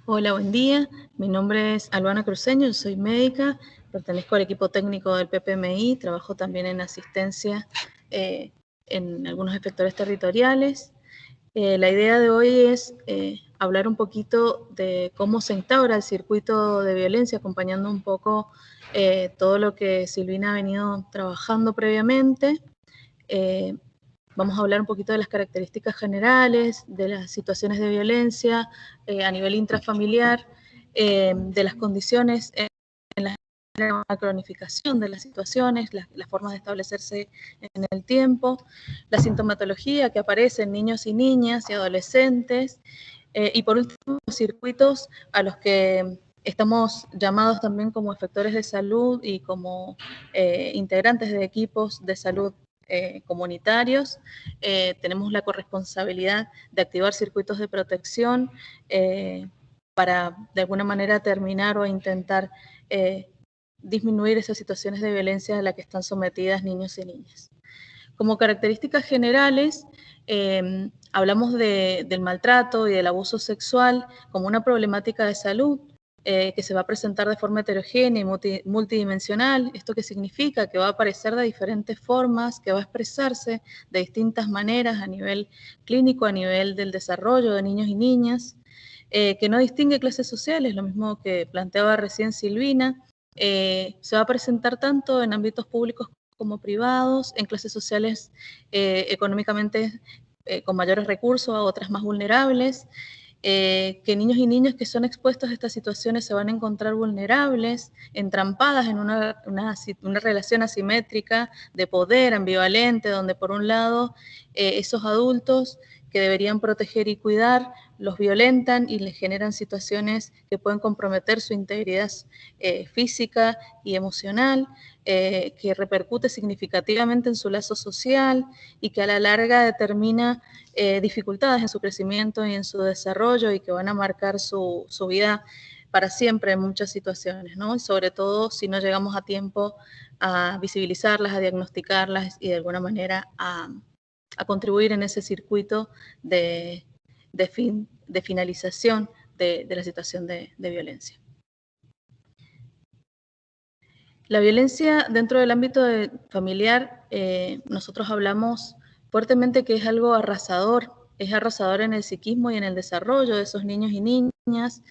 Hola, buen día. Mi nombre es Albana Cruceño, yo soy médica, pertenezco al equipo técnico del PPMI, trabajo también en asistencia en algunos efectores territoriales. La idea de hoy es hablar un poquito de cómo se instaura el circuito de violencia, acompañando un poco todo lo que Silvina ha venido trabajando previamente. Vamos a hablar un poquito de las características generales, de las situaciones de violencia a nivel intrafamiliar, de las condiciones en la cronificación de las situaciones, las formas de establecerse en el tiempo, la sintomatología que aparece en niños y niñas y adolescentes, y por último, los circuitos a los que estamos llamados también como efectores de salud y como integrantes de equipos de salud comunitarios. Tenemos la corresponsabilidad de activar circuitos de protección para de alguna manera terminar o intentar disminuir esas situaciones de violencia a las que están sometidas niños y niñas. Como características generales, hablamos del maltrato y del abuso sexual como una problemática de salud que se va a presentar de forma heterogénea y multidimensional. ¿Esto qué significa? Que va a aparecer de diferentes formas, que va a expresarse de distintas maneras a nivel clínico, a nivel del desarrollo de niños y niñas, que no distingue clases sociales, lo mismo que planteaba recién Silvina. Se va a presentar tanto en ámbitos públicos como privados, en clases sociales económicamente con mayores recursos, a otras más vulnerables, que niños y niñas que son expuestos a estas situaciones se van a encontrar vulnerables, entrampadas en una relación asimétrica de poder ambivalente, donde por un lado esos adultos que deberían proteger y cuidar, los violentan y les generan situaciones que pueden comprometer su integridad física y emocional, que repercute significativamente en su lazo social y que a la larga determina dificultades en su crecimiento y en su desarrollo y que van a marcar su vida para siempre en muchas situaciones, ¿no? Y sobre todo si no llegamos a tiempo a visibilizarlas, a diagnosticarlas y de alguna manera a contribuir en ese circuito de finalización de la situación de violencia. La violencia dentro del ámbito familiar, nosotros hablamos fuertemente que es algo arrasador es arrasador en el psiquismo y en el desarrollo de esos niños y niñas,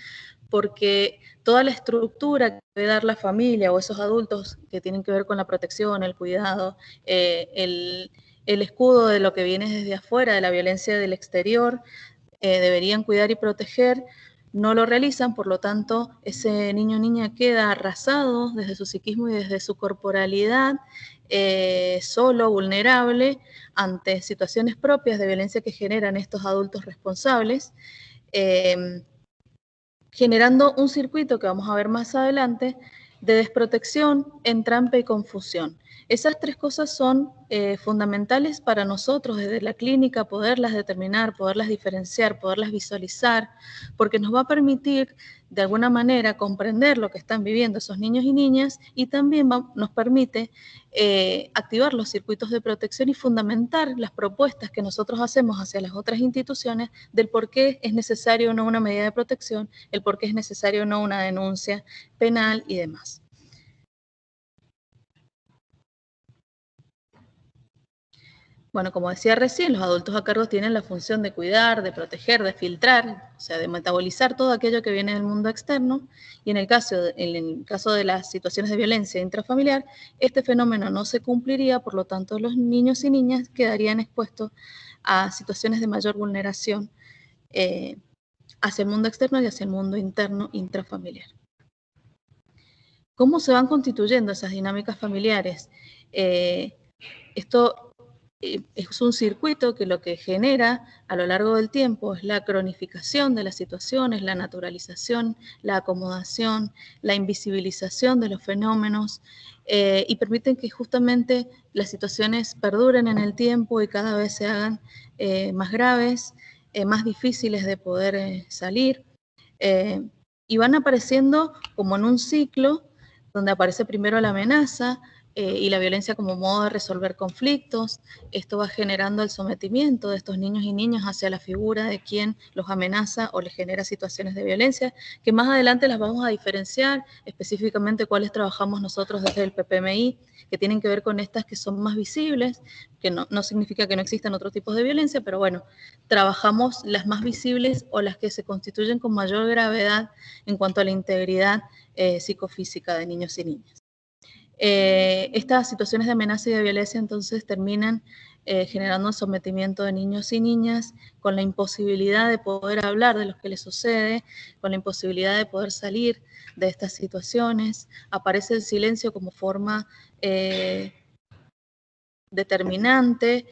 porque toda la estructura que debe dar la familia o esos adultos que tienen que ver con la protección, el cuidado, el escudo de lo que viene desde afuera, de la violencia del exterior, deberían cuidar y proteger, no lo realizan, por lo tanto, ese niño o niña queda arrasado desde su psiquismo y desde su corporalidad, solo, vulnerable, ante situaciones propias de violencia que generan estos adultos responsables, generando un circuito que vamos a ver más adelante de desprotección, entrampe y confusión. Esas tres cosas son fundamentales para nosotros desde la clínica, poderlas determinar, poderlas diferenciar, poderlas visualizar, porque nos va a permitir de alguna manera comprender lo que están viviendo esos niños y niñas y también nos permite activar los circuitos de protección y fundamentar las propuestas que nosotros hacemos hacia las otras instituciones del por qué es necesario o no una medida de protección, el por qué es necesario o no una denuncia penal y demás. Bueno, como decía recién, los adultos a cargo tienen la función de cuidar, de proteger, de filtrar, o sea, de metabolizar todo aquello que viene del mundo externo, y en el caso de las situaciones de violencia intrafamiliar, este fenómeno no se cumpliría, por lo tanto los niños y niñas quedarían expuestos a situaciones de mayor vulneración hacia el mundo externo y hacia el mundo interno intrafamiliar. ¿Cómo se van constituyendo esas dinámicas familiares? Esto es un circuito que lo que genera a lo largo del tiempo es la cronificación de las situaciones, la naturalización, la acomodación, la invisibilización de los fenómenos y permiten que justamente las situaciones perduren en el tiempo y cada vez se hagan más graves, más difíciles de poder salir y van apareciendo como en un ciclo donde aparece primero la amenaza, y la violencia como modo de resolver conflictos. Esto va generando el sometimiento de estos niños y niñas hacia la figura de quien los amenaza o les genera situaciones de violencia, que más adelante las vamos a diferenciar, específicamente cuáles trabajamos nosotros desde el PPMI, que tienen que ver con estas que son más visibles, que no significa que no existan otros tipos de violencia, pero bueno, trabajamos las más visibles o las que se constituyen con mayor gravedad en cuanto a la integridad psicofísica de niños y niñas. Estas situaciones de amenaza y de violencia entonces terminan generando un sometimiento de niños y niñas con la imposibilidad de poder hablar de lo que les sucede, con la imposibilidad de poder salir de estas situaciones. Aparece el silencio como forma determinante,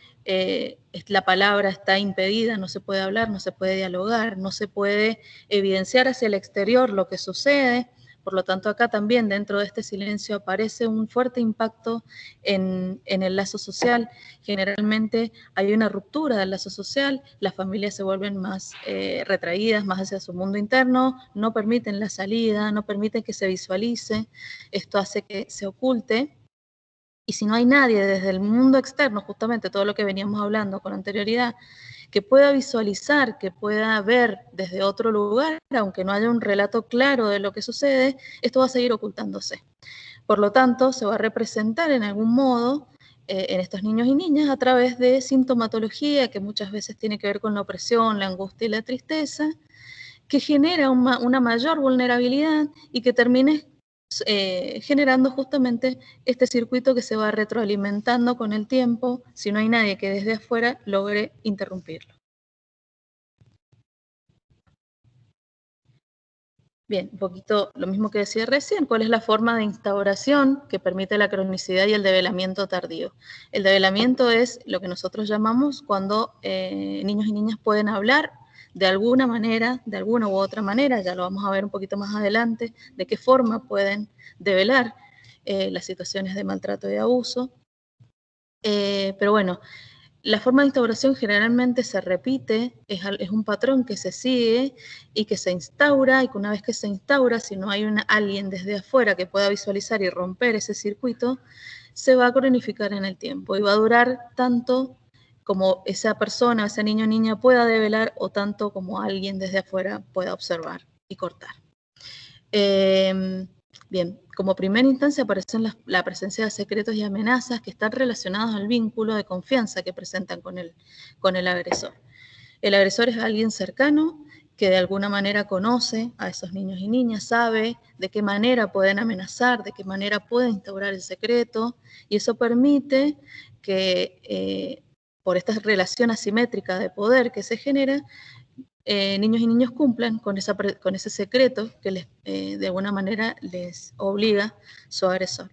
la palabra está impedida, no se puede hablar, no se puede dialogar, no se puede evidenciar hacia el exterior lo que sucede. Por lo tanto, acá también dentro de este silencio aparece un fuerte impacto en el lazo social. Generalmente hay una ruptura del lazo social, las familias se vuelven más retraídas, más hacia su mundo interno, no permiten la salida, no permiten que se visualice, esto hace que se oculte. Y si no hay nadie desde el mundo externo, justamente todo lo que veníamos hablando con anterioridad, que pueda visualizar, que pueda ver desde otro lugar, aunque no haya un relato claro de lo que sucede, esto va a seguir ocultándose. Por lo tanto, se va a representar en algún modo en estos niños y niñas a través de sintomatología que muchas veces tiene que ver con la opresión, la angustia y la tristeza, que genera una mayor vulnerabilidad y que termine generando justamente este circuito que se va retroalimentando con el tiempo si no hay nadie que desde afuera logre interrumpirlo. Bien, un poquito lo mismo que decía recién, ¿cuál es la forma de instauración que permite la cronicidad y el develamiento tardío? El develamiento es lo que nosotros llamamos cuando niños y niñas pueden hablar de alguna manera, de alguna u otra manera, ya lo vamos a ver un poquito más adelante, de qué forma pueden develar las situaciones de maltrato y de abuso. Pero bueno, la forma de instauración generalmente se repite, es un patrón que se sigue y que se instaura, y que una vez que se instaura, si no hay alguien desde afuera que pueda visualizar y romper ese circuito, se va a cronificar en el tiempo y va a durar tanto como esa persona, ese niño o niña pueda develar o tanto como alguien desde afuera pueda observar y cortar. Bien, como primera instancia aparecen la presencia de secretos y amenazas que están relacionados al vínculo de confianza que presentan con el agresor. El agresor es alguien cercano que de alguna manera conoce a esos niños y niñas, sabe de qué manera pueden amenazar, de qué manera pueden instaurar el secreto, y eso permite que por esta relación asimétrica de poder que se genera, niños y niñas cumplan con ese secreto que de alguna manera les obliga su agresor.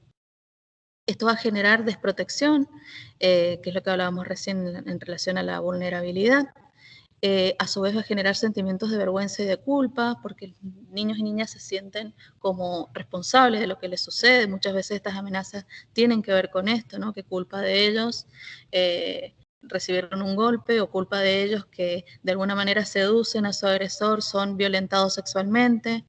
Esto va a generar desprotección, que es lo que hablábamos recién en relación a la vulnerabilidad. A su vez va a generar sentimientos de vergüenza y de culpa, porque niños y niñas se sienten como responsables de lo que les sucede. Muchas veces estas amenazas tienen que ver con esto, ¿no? Que culpa de ellos recibieron un golpe, o culpa de ellos que de alguna manera seducen a su agresor, son violentados sexualmente.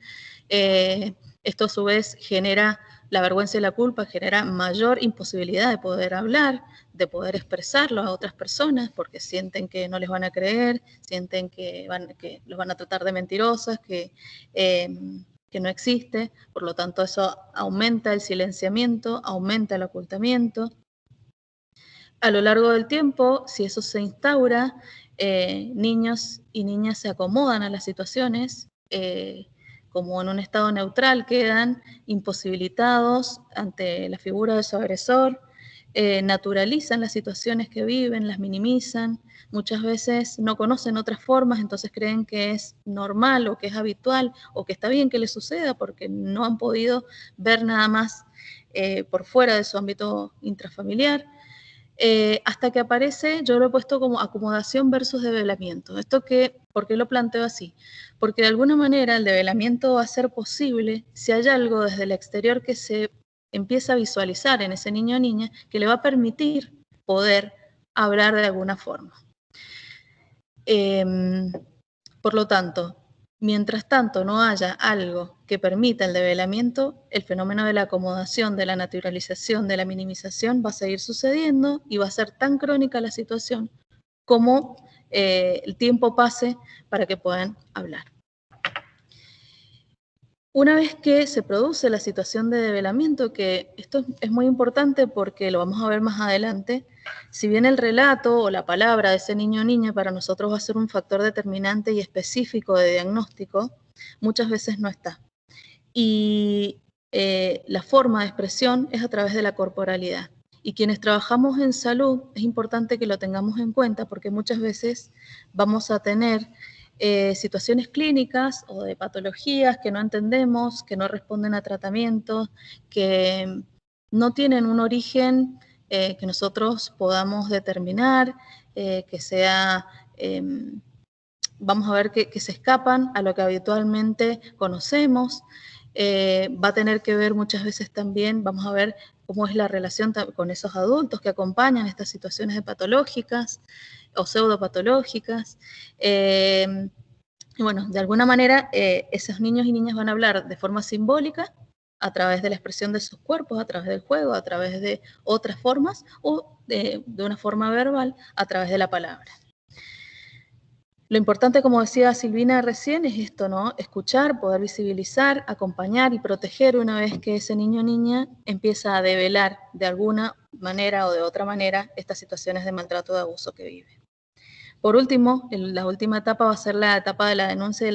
Esto a su vez genera la vergüenza y la culpa, genera mayor imposibilidad de poder hablar, de poder expresarlo a otras personas, porque sienten que no les van a creer, sienten que los van a tratar de mentirosas, que no existe. Por lo tanto, eso aumenta el silenciamiento, aumenta el ocultamiento. A lo largo del tiempo, si eso se instaura, niños y niñas se acomodan a las situaciones, como en un estado neutral, quedan imposibilitados ante la figura de su agresor, naturalizan las situaciones que viven, las minimizan, muchas veces no conocen otras formas, entonces creen que es normal o que es habitual o que está bien que les suceda porque no han podido ver nada más por fuera de su ámbito intrafamiliar. Hasta que aparece, yo lo he puesto como acomodación versus develamiento. ¿Por qué lo planteo así? Porque de alguna manera el develamiento va a ser posible si hay algo desde el exterior que se empieza a visualizar en ese niño o niña que le va a permitir poder hablar de alguna forma. Por lo tanto, mientras tanto no haya algo que permita el develamiento, el fenómeno de la acomodación, de la naturalización, de la minimización va a seguir sucediendo y va a ser tan crónica la situación como el tiempo pase para que puedan hablar. Una vez que se produce la situación de develamiento, que esto es muy importante porque lo vamos a ver más adelante, si bien el relato o la palabra de ese niño o niña para nosotros va a ser un factor determinante y específico de diagnóstico, muchas veces no está. Y la forma de expresión es a través de la corporalidad. Y quienes trabajamos en salud, es importante que lo tengamos en cuenta porque muchas veces vamos a tener situaciones clínicas o de patologías que no entendemos, que no responden a tratamientos, que no tienen un origen que nosotros podamos determinar, que sea, vamos a ver que se escapan a lo que habitualmente conocemos. Va a tener que ver muchas veces también, vamos a ver cómo es la relación con esos adultos que acompañan estas situaciones de patológicas o pseudopatológicas. Y bueno, de alguna manera esos niños y niñas van a hablar de forma simbólica a través de la expresión de sus cuerpos, a través del juego, a través de otras formas o de una forma verbal a través de la palabra. Lo importante, como decía Silvina recién, es esto, ¿no? Escuchar, poder visibilizar, acompañar y proteger una vez que ese niño o niña empieza a develar de alguna manera o de otra manera estas situaciones de maltrato o de abuso que vive. Por último, la última etapa va a ser la etapa de la denuncia y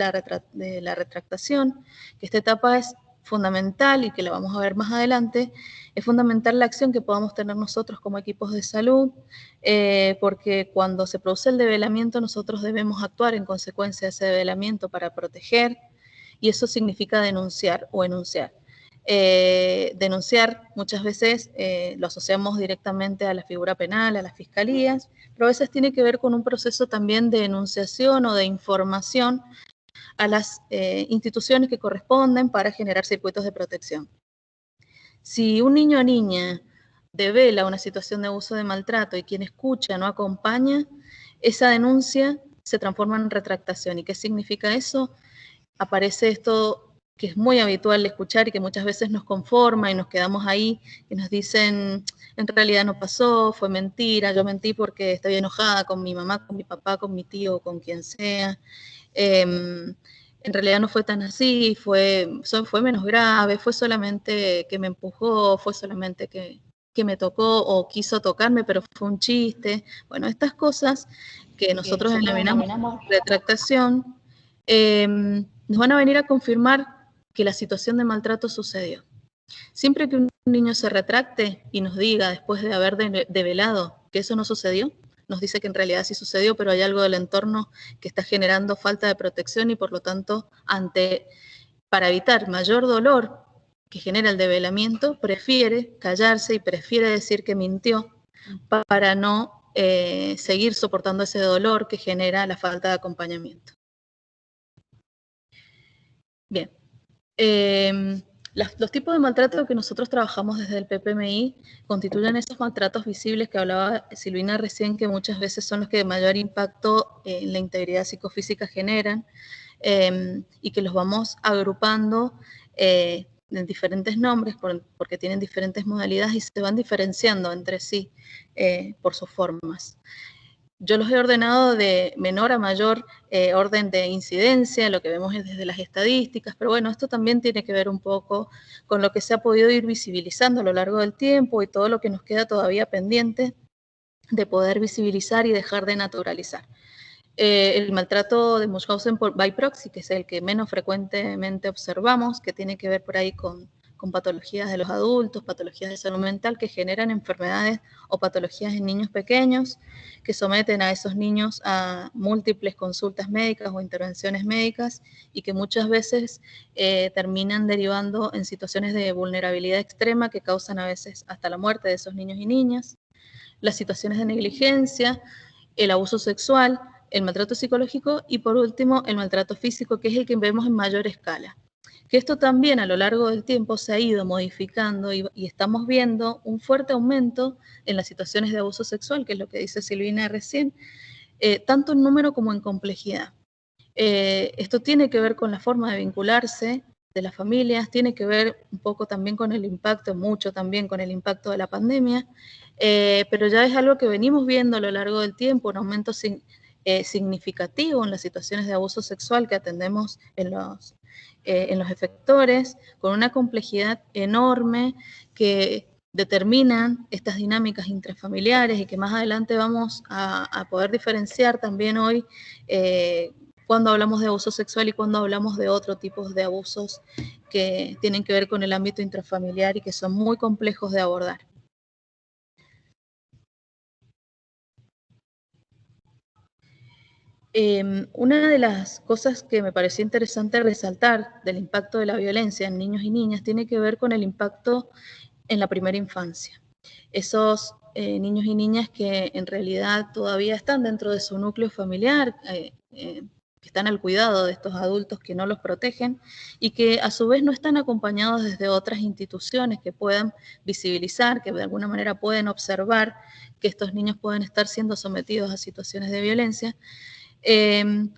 de la retractación, que esta etapa es fundamental y que la vamos a ver más adelante. Es fundamental la acción que podamos tener nosotros como equipos de salud, porque cuando se produce el develamiento nosotros debemos actuar en consecuencia de ese develamiento para proteger, y eso significa denunciar o enunciar. Denunciar muchas veces lo asociamos directamente a la figura penal, a las fiscalías, pero a veces tiene que ver con un proceso también de enunciación o de información a las instituciones que corresponden para generar circuitos de protección. Si un niño o niña devela una situación de abuso de maltrato y quien escucha no acompaña, esa denuncia se transforma en retractación. ¿Y qué significa eso? Aparece esto que es muy habitual escuchar y que muchas veces nos conforma y nos quedamos ahí y nos dicen, en realidad no pasó, fue mentira, yo mentí porque estoy enojada con mi mamá, con mi papá, con mi tío, con quien sea. En realidad no fue tan así, fue menos grave, fue solamente que me empujó, fue solamente que que me tocó o quiso tocarme, pero fue un chiste. Bueno, estas cosas que nosotros denominamos retractación, nos van a venir a confirmar que la situación de maltrato sucedió. Siempre que un niño se retracte y nos diga, después de haber develado que eso no sucedió, nos dice que en realidad sí sucedió, pero hay algo del entorno que está generando falta de protección y por lo tanto, para evitar mayor dolor que genera el develamiento, prefiere callarse y prefiere decir que mintió para no seguir soportando ese dolor que genera la falta de acompañamiento. Bien. Los tipos de maltrato que nosotros trabajamos desde el PPMI constituyen esos maltratos visibles que hablaba Silvina recién, que muchas veces son los que de mayor impacto en la integridad psicofísica generan, y que los vamos agrupando en diferentes nombres porque tienen diferentes modalidades y se van diferenciando entre sí por sus formas. Yo los he ordenado de menor a mayor orden de incidencia, lo que vemos es desde las estadísticas, pero bueno, esto también tiene que ver un poco con lo que se ha podido ir visibilizando a lo largo del tiempo y todo lo que nos queda todavía pendiente de poder visibilizar y dejar de naturalizar. El maltrato de Munchausen by proxy, que es el que menos frecuentemente observamos, que tiene que ver por ahí con patologías de los adultos, patologías de salud mental que generan enfermedades o patologías en niños pequeños, que someten a esos niños a múltiples consultas médicas o intervenciones médicas y que muchas veces terminan derivando en situaciones de vulnerabilidad extrema que causan a veces hasta la muerte de esos niños y niñas. Las situaciones de negligencia, el abuso sexual, el maltrato psicológico y por último el maltrato físico, que es el que vemos en mayor escala. Que esto también a lo largo del tiempo se ha ido modificando y estamos viendo un fuerte aumento en las situaciones de abuso sexual, que es lo que dice Silvina recién, tanto en número como en complejidad. Esto tiene que ver con la forma de vincularse de las familias, tiene que ver un poco también con el impacto, mucho también con el impacto de la pandemia, pero ya es algo que venimos viendo a lo largo del tiempo, un aumento significativo en las situaciones de abuso sexual que atendemos en los efectores, con una complejidad enorme que determinan estas dinámicas intrafamiliares y que más adelante vamos a poder diferenciar también hoy cuando hablamos de abuso sexual y cuando hablamos de otro tipo de abusos que tienen que ver con el ámbito intrafamiliar y que son muy complejos de abordar. Una de las cosas que me pareció interesante resaltar del impacto de la violencia en niños y niñas tiene que ver con el impacto en la primera infancia. Esos niños y niñas que en realidad todavía están dentro de su núcleo familiar, que están al cuidado de estos adultos que no los protegen y que a su vez no están acompañados desde otras instituciones que puedan visibilizar, que de alguna manera pueden observar que estos niños pueden estar siendo sometidos a situaciones de violencia,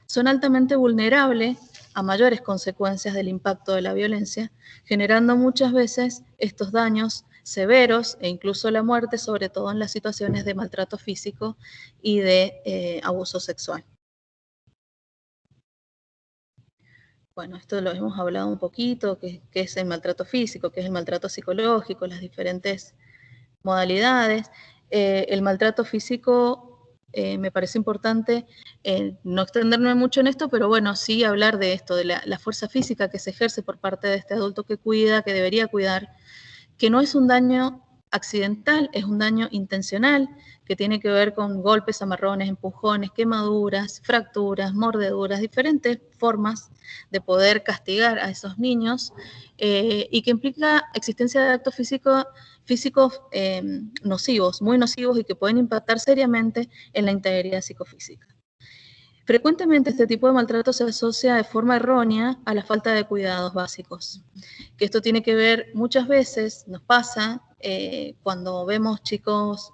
son altamente vulnerables a mayores consecuencias del impacto de la violencia, generando muchas veces estos daños severos e incluso la muerte, sobre todo en las situaciones de maltrato físico y de abuso sexual. Bueno, esto lo hemos hablado un poquito, qué es el maltrato físico, qué es el maltrato psicológico, las diferentes modalidades. El maltrato físico me parece importante no extenderme mucho en esto, pero bueno, sí hablar de esto, de la fuerza física que se ejerce por parte de este adulto que cuida, que debería cuidar, que no es un daño accidental, es un daño intencional, que tiene que ver con golpes, amarrones, empujones, quemaduras, fracturas, mordeduras, diferentes formas de poder castigar a esos niños y que implica existencia de actos físicos nocivos, muy nocivos y que pueden impactar seriamente en la integridad psicofísica. Frecuentemente este tipo de maltrato se asocia de forma errónea a la falta de cuidados básicos, que esto tiene que ver muchas veces, nos pasa cuando vemos chicos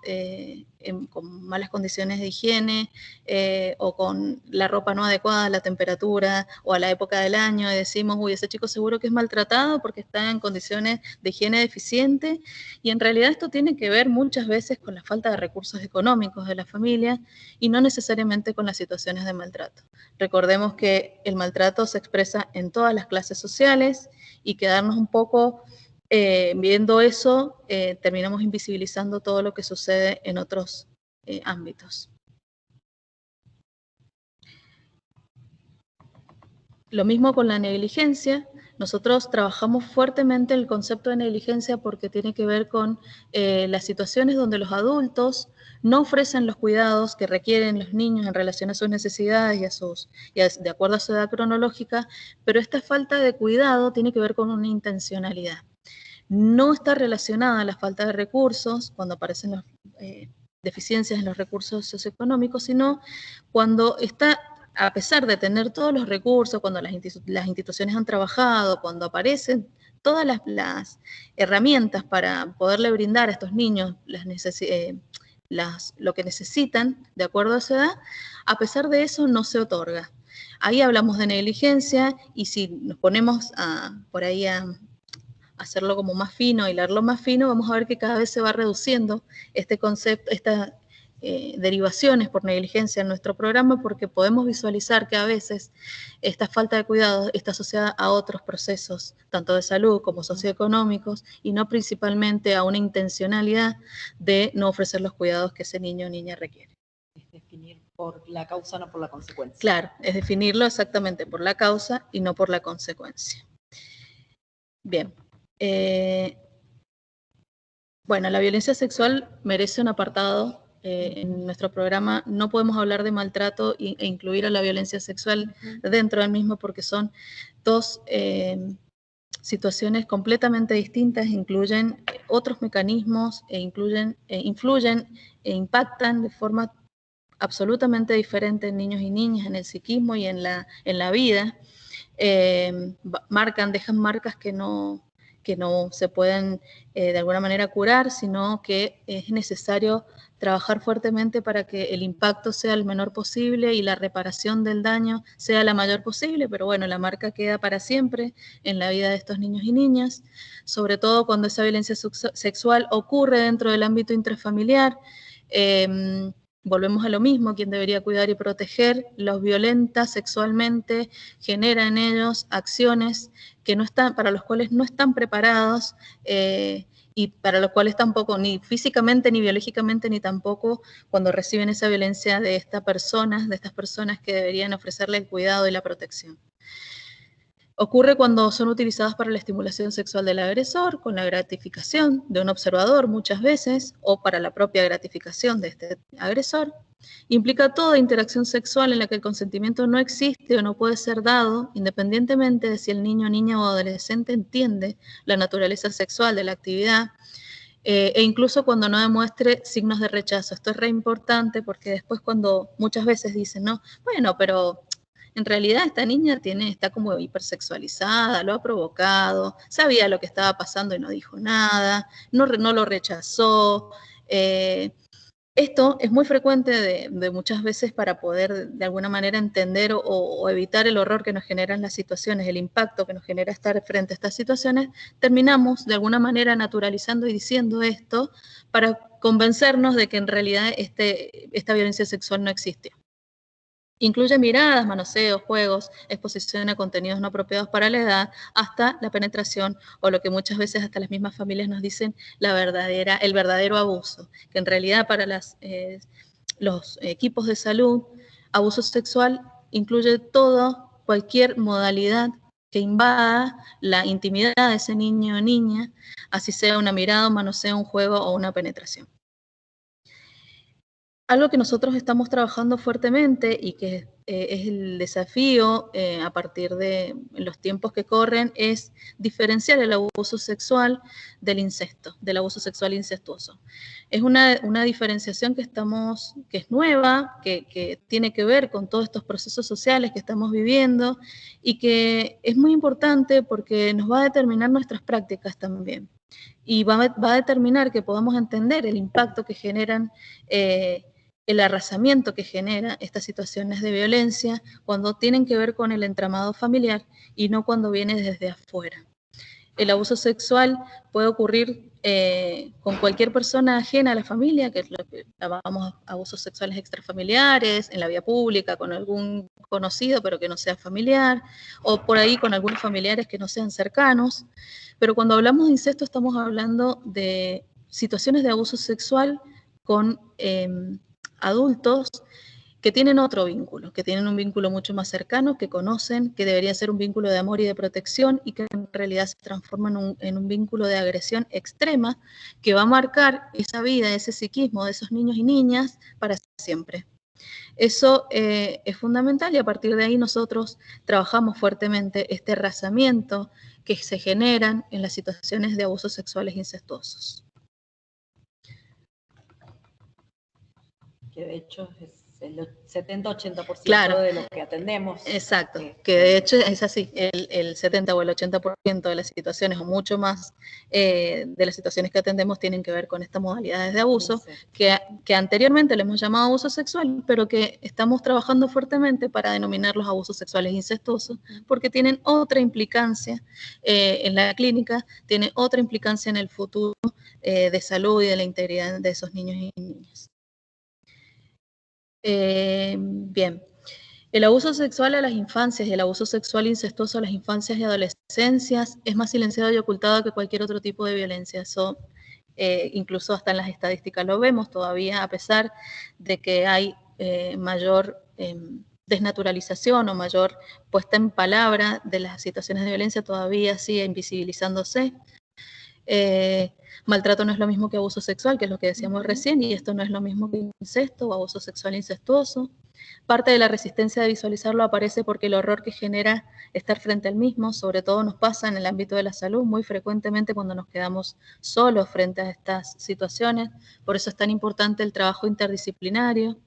con malas condiciones de higiene o con la ropa no adecuada a la temperatura o a la época del año y decimos, uy, ese chico seguro que es maltratado porque está en condiciones de higiene deficiente y en realidad esto tiene que ver muchas veces con la falta de recursos económicos de la familia y no necesariamente con las situaciones de maltrato. Recordemos que el maltrato se expresa en todas las clases sociales y quedarnos un poco viendo eso, terminamos invisibilizando todo lo que sucede en otros ámbitos. Lo mismo con la negligencia. Nosotros trabajamos fuertemente el concepto de negligencia porque tiene que ver con las situaciones donde los adultos no ofrecen los cuidados que requieren los niños en relación a sus necesidades de acuerdo a su edad cronológica, pero esta falta de cuidado tiene que ver con una intencionalidad. No está relacionada a la falta de recursos, cuando aparecen las deficiencias en los recursos socioeconómicos, sino cuando está, a pesar de tener todos los recursos, cuando las instituciones han trabajado, cuando aparecen todas las herramientas para poderle brindar a estos niños lo que necesitan de acuerdo a su edad, a pesar de eso no se otorga. Ahí hablamos de negligencia, y si nos ponemos por ahí a hacerlo como más fino, hilarlo más fino, vamos a ver que cada vez se va reduciendo este concepto, estas derivaciones por negligencia en nuestro programa, porque podemos visualizar que a veces esta falta de cuidado está asociada a otros procesos, tanto de salud como socioeconómicos, y no principalmente a una intencionalidad de no ofrecer los cuidados que ese niño o niña requiere. Es definir por la causa, no por la consecuencia. Claro, es definirlo exactamente por la causa y no por la consecuencia. Bien. Bueno, la violencia sexual merece un apartado. En nuestro programa no podemos hablar de maltrato e incluir a la violencia sexual dentro del mismo, porque son dos situaciones completamente distintas, incluyen otros mecanismos influyen e impactan de forma absolutamente diferente en niños y niñas, en el psiquismo y en la vida. Dejan marcas que no se pueden de alguna manera curar, sino que es necesario trabajar fuertemente para que el impacto sea el menor posible y la reparación del daño sea la mayor posible, pero bueno, la marca queda para siempre en la vida de estos niños y niñas, sobre todo cuando esa violencia sexual ocurre dentro del ámbito intrafamiliar. Volvemos a lo mismo, quien debería cuidar y proteger, los violenta sexualmente, genera en ellos acciones que no están, para los cuales no están preparados, y para los cuales tampoco, ni físicamente, ni biológicamente, ni tampoco cuando reciben esa violencia de estas personas que deberían ofrecerle el cuidado y la protección. Ocurre cuando son utilizadas para la estimulación sexual del agresor, con la gratificación de un observador muchas veces, o para la propia gratificación de este agresor. Implica toda interacción sexual en la que el consentimiento no existe o no puede ser dado, independientemente de si el niño, niña o adolescente entiende la naturaleza sexual de la actividad, e incluso cuando no demuestre signos de rechazo. Esto es re importante porque después cuando muchas veces dicen, no, bueno, pero en realidad esta niña está como hipersexualizada, lo ha provocado, sabía lo que estaba pasando y no dijo nada, no lo rechazó. Esto es muy frecuente de muchas veces para poder de alguna manera entender o evitar el horror que nos generan las situaciones, el impacto que nos genera estar frente a estas situaciones. Terminamos de alguna manera naturalizando y diciendo esto para convencernos de que en realidad esta violencia sexual no existe. Incluye miradas, manoseos, juegos, exposición a contenidos no apropiados para la edad, hasta la penetración, o lo que muchas veces hasta las mismas familias nos dicen, el verdadero abuso, que en realidad para los equipos de salud, abuso sexual incluye cualquier modalidad que invada la intimidad de ese niño o niña, así sea una mirada, un manoseo, un juego o una penetración. Algo que nosotros estamos trabajando fuertemente y que es el desafío a partir de los tiempos que corren es diferenciar el abuso sexual del incesto, del abuso sexual incestuoso. Es una diferenciación que es nueva, que tiene que ver con todos estos procesos sociales que estamos viviendo y que es muy importante porque nos va a determinar nuestras prácticas también. Y va a determinar que podamos entender el impacto que generan el arrasamiento que genera estas situaciones de violencia cuando tienen que ver con el entramado familiar y no cuando viene desde afuera. El abuso sexual puede ocurrir con cualquier persona ajena a la familia, que es lo que llamamos abusos sexuales extrafamiliares, en la vía pública, con algún conocido pero que no sea familiar, o por ahí con algunos familiares que no sean cercanos. Pero cuando hablamos de incesto estamos hablando de situaciones de abuso sexual con adultos que tienen otro vínculo, que tienen un vínculo mucho más cercano, que conocen, que debería ser un vínculo de amor y de protección y que en realidad se transforma en un vínculo de agresión extrema que va a marcar esa vida, ese psiquismo de esos niños y niñas para siempre. Eso es fundamental y a partir de ahí nosotros trabajamos fuertemente este arrasamiento que se generan en las situaciones de abusos sexuales incestuosos. Que de hecho es el 70-80% claro, de lo que atendemos. Exacto, que de hecho es así, el 70 o el 80% de las situaciones, o mucho más de las situaciones que atendemos tienen que ver con estas modalidades de abuso, que anteriormente le hemos llamado abuso sexual, pero que estamos trabajando fuertemente para denominar los abusos sexuales incestuosos, porque tienen otra implicancia en la clínica, tienen otra implicancia en el futuro de salud y de la integridad de esos niños y niñas. Bien, el abuso sexual a las infancias y el abuso sexual incestuoso a las infancias y adolescencias es más silenciado y ocultado que cualquier otro tipo de violencia. Eso incluso hasta en las estadísticas lo vemos todavía, a pesar de que hay mayor desnaturalización o mayor puesta en palabra de las situaciones de violencia, todavía sigue invisibilizándose. Maltrato no es lo mismo que abuso sexual, que es lo que decíamos recién, y esto no es lo mismo que incesto o abuso sexual incestuoso. Parte de la resistencia de visualizarlo aparece porque el horror que genera estar frente al mismo, sobre todo nos pasa en el ámbito de la salud, muy frecuentemente cuando nos quedamos solos frente a estas situaciones. Por eso es tan importante el trabajo interdisciplinario.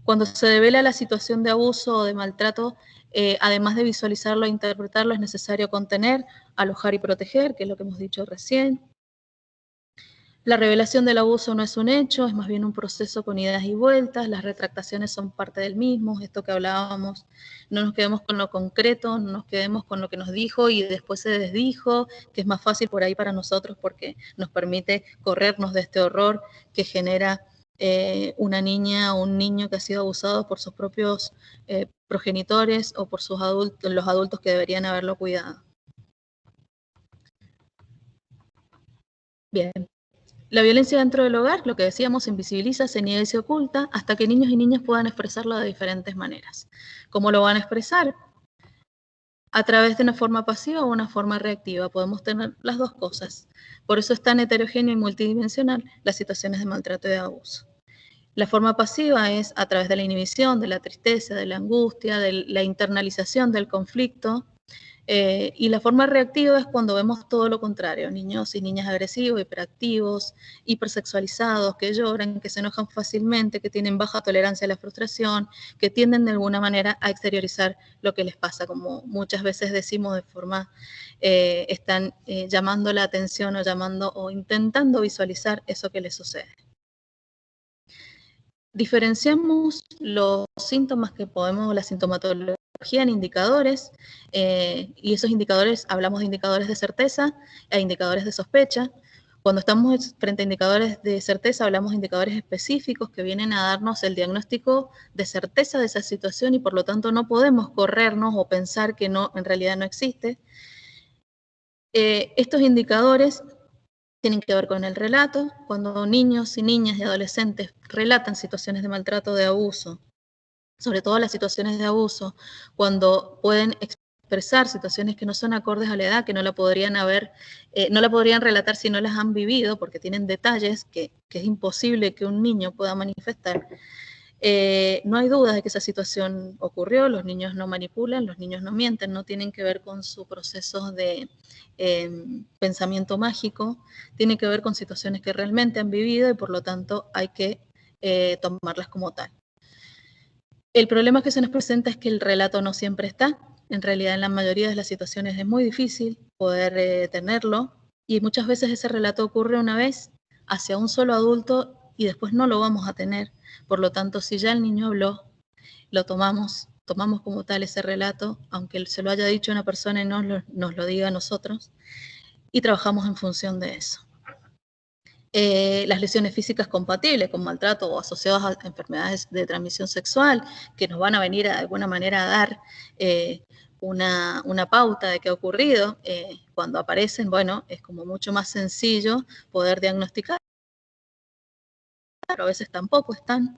Cuando se devela la situación de abuso o de maltrato, además de visualizarlo e interpretarlo, es necesario contener, alojar y proteger, que es lo que hemos dicho recién. La revelación del abuso no es un hecho, es más bien un proceso con idas y vueltas, las retractaciones son parte del mismo, esto que hablábamos, no nos quedemos con lo concreto, no nos quedemos con lo que nos dijo y después se desdijo, que es más fácil por ahí para nosotros porque nos permite corrernos de este horror que genera una niña o un niño que ha sido abusado por sus propios progenitores o por los adultos que deberían haberlo cuidado. Bien. La violencia dentro del hogar, lo que decíamos, se invisibiliza, se niega y se oculta hasta que niños y niñas puedan expresarlo de diferentes maneras. ¿Cómo lo van a expresar? A través de una forma pasiva o una forma reactiva. Podemos tener las dos cosas. Por eso es tan heterogéneo y multidimensional las situaciones de maltrato y de abuso. La forma pasiva es a través de la inhibición, de la tristeza, de la angustia, de la internalización del conflicto. Y la forma reactiva es cuando vemos todo lo contrario, niños y niñas agresivos, hiperactivos, hipersexualizados, que lloran, que se enojan fácilmente, que tienen baja tolerancia a la frustración, que tienden de alguna manera a exteriorizar lo que les pasa, como muchas veces decimos de forma, están llamando la atención o llamando o intentando visualizar eso que les sucede. Diferenciamos los síntomas que podemos, la sintomatología en indicadores, y esos indicadores, hablamos de indicadores de certeza e indicadores de sospecha. Cuando estamos frente a indicadores de certeza, hablamos de indicadores específicos que vienen a darnos el diagnóstico de certeza de esa situación y por lo tanto no podemos corrernos o pensar que no, en realidad no existe. Estos indicadores tienen que ver con el relato, cuando niños y niñas y adolescentes relatan situaciones de maltrato, de abuso, sobre todo las situaciones de abuso, cuando pueden expresar situaciones que no son acordes a la edad, que no la podrían relatar si no las han vivido, porque tienen detalles que es imposible que un niño pueda manifestar. No hay duda de que esa situación ocurrió, los niños no manipulan, los niños no mienten, no tienen que ver con su proceso de pensamiento mágico, tiene que ver con situaciones que realmente han vivido y por lo tanto hay que tomarlas como tal. El problema que se nos presenta es que el relato no siempre está, en realidad en la mayoría de las situaciones es muy difícil poder tenerlo y muchas veces ese relato ocurre una vez hacia un solo adulto y después no lo vamos a tener. Por lo tanto, si ya el niño habló, lo tomamos como tal ese relato, aunque se lo haya dicho una persona y nos lo diga a nosotros, y trabajamos en función de eso. Las lesiones físicas compatibles con maltrato o asociadas a enfermedades de transmisión sexual, que nos van a venir de alguna manera a dar una pauta de qué ha ocurrido. Cuando aparecen, bueno, es como mucho más sencillo poder diagnosticar, pero a veces tampoco están.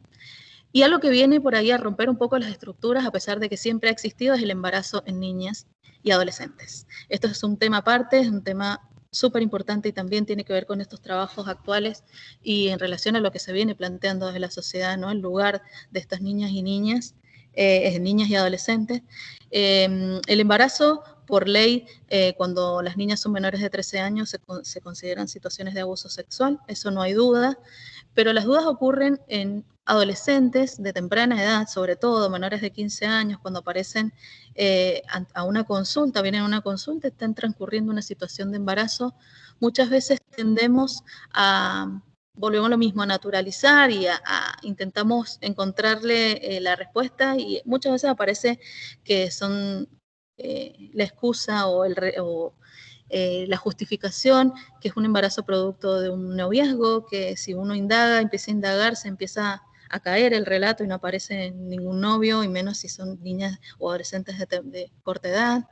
Y algo que viene por ahí a romper un poco las estructuras, a pesar de que siempre ha existido, es el embarazo en niñas y adolescentes. Esto es un tema aparte, es un tema súper importante y también tiene que ver con estos trabajos actuales y en relación a lo que se viene planteando desde la sociedad, ¿no? El lugar de estas niñas y niñas y adolescentes. El embarazo, por ley, cuando las niñas son menores de 13 años, se consideran situaciones de abuso sexual, eso no hay duda, pero las dudas ocurren en adolescentes de temprana edad, sobre todo menores de 15 años, cuando aparecen a una consulta, vienen a una consulta, están transcurriendo una situación de embarazo, muchas veces tendemos a, volvemos a lo mismo, a naturalizar y intentamos encontrarle la respuesta y muchas veces aparece que son la excusa o la justificación, que es un embarazo producto de un noviazgo, que si uno indaga, empieza a indagar, se empieza a caer el relato y no aparece ningún novio, y menos si son niñas o adolescentes de corta edad,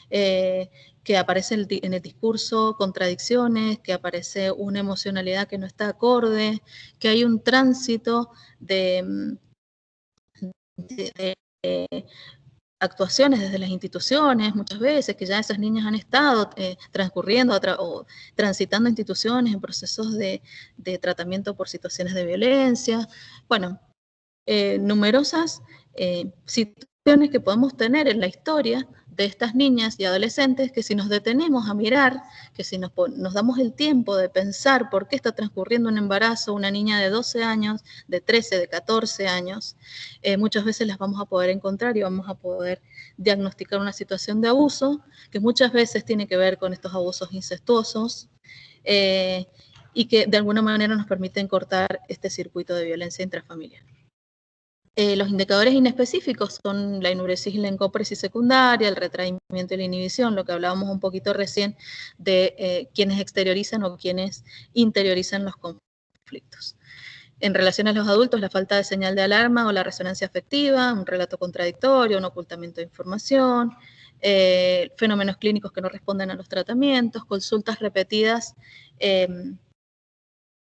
que aparece en el discurso contradicciones, que aparece una emocionalidad que no está acorde, que hay un tránsito de actuaciones desde las instituciones, muchas veces, que ya esas niñas han estado transcurriendo o transitando instituciones en procesos de tratamiento por situaciones de violencia. Bueno, numerosas situaciones que podemos tener en la historia de estas niñas y adolescentes que si nos detenemos a mirar, que si nos damos el tiempo de pensar por qué está transcurriendo un embarazo, una niña de 12 años, de 13, de 14 años, muchas veces las vamos a poder encontrar y vamos a poder diagnosticar una situación de abuso que muchas veces tiene que ver con estos abusos incestuosos y que de alguna manera nos permiten cortar este circuito de violencia intrafamiliar. Los indicadores inespecíficos son la enuresis y la encopresis secundaria, el retraimiento y la inhibición, lo que hablábamos un poquito recién de quienes exteriorizan o quienes interiorizan los conflictos. En relación a los adultos, la falta de señal de alarma o la resonancia afectiva, un relato contradictorio, un ocultamiento de información, fenómenos clínicos que no responden a los tratamientos, consultas repetidas,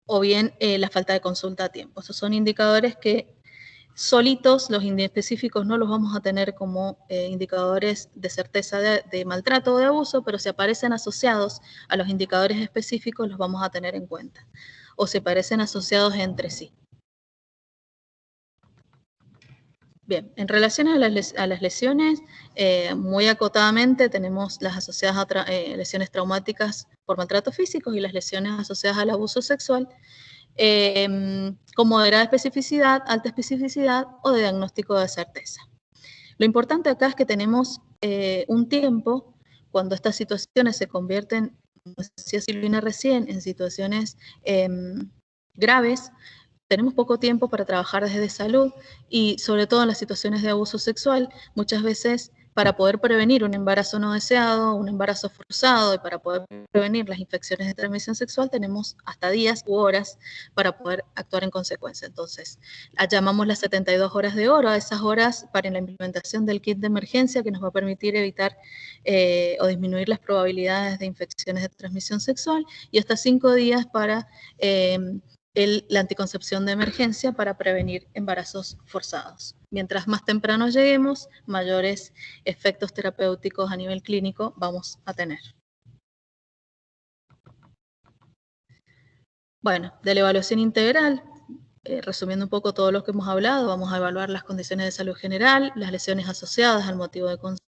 o bien la falta de consulta a tiempo. Esos son indicadores que solitos, los inespecíficos no los vamos a tener como indicadores de certeza de maltrato o de abuso, pero si aparecen asociados a los indicadores específicos los vamos a tener en cuenta, o se parecen asociados entre sí. Bien, en relación a las lesiones, muy acotadamente tenemos las asociadas a lesiones traumáticas por maltrato físico y las lesiones asociadas al abuso sexual, con moderada especificidad, alta especificidad o de diagnóstico de certeza. Lo importante acá es que tenemos un tiempo cuando estas situaciones se convierten, como decía Silvina recién, en situaciones graves. Tenemos poco tiempo para trabajar desde salud y sobre todo en las situaciones de abuso sexual, muchas veces para poder prevenir un embarazo no deseado, un embarazo forzado y para poder prevenir las infecciones de transmisión sexual tenemos hasta días u horas para poder actuar en consecuencia. Entonces, llamamos las 72 horas de oro a esas horas para la implementación del kit de emergencia que nos va a permitir evitar o disminuir las probabilidades de infecciones de transmisión sexual y hasta 5 días para la anticoncepción de emergencia para prevenir embarazos forzados. Mientras más temprano lleguemos, mayores efectos terapéuticos a nivel clínico vamos a tener. Bueno, de la evaluación integral, resumiendo un poco todo lo que hemos hablado, vamos a evaluar las condiciones de salud general, las lesiones asociadas al motivo de consulta,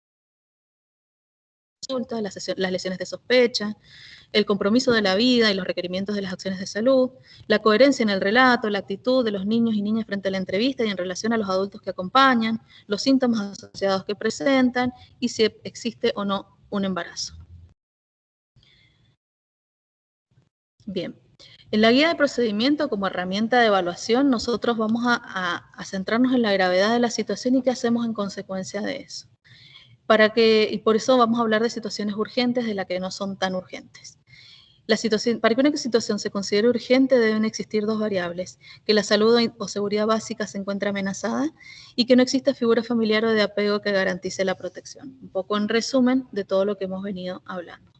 las lesiones de sospecha, el compromiso de la vida y los requerimientos de las acciones de salud, la coherencia en el relato, la actitud de los niños y niñas frente a la entrevista y en relación a los adultos que acompañan, los síntomas asociados que presentan y si existe o no un embarazo. Bien, en la guía de procedimiento como herramienta de evaluación nosotros vamos a centrarnos en la gravedad de la situación y qué hacemos en consecuencia de eso. Y por eso vamos a hablar de situaciones urgentes de las que no son tan urgentes. Para que una situación se considere urgente deben existir dos variables: que la salud o seguridad básica se encuentre amenazada y que no exista figura familiar o de apego que garantice la protección. Un poco en resumen de todo lo que hemos venido hablando.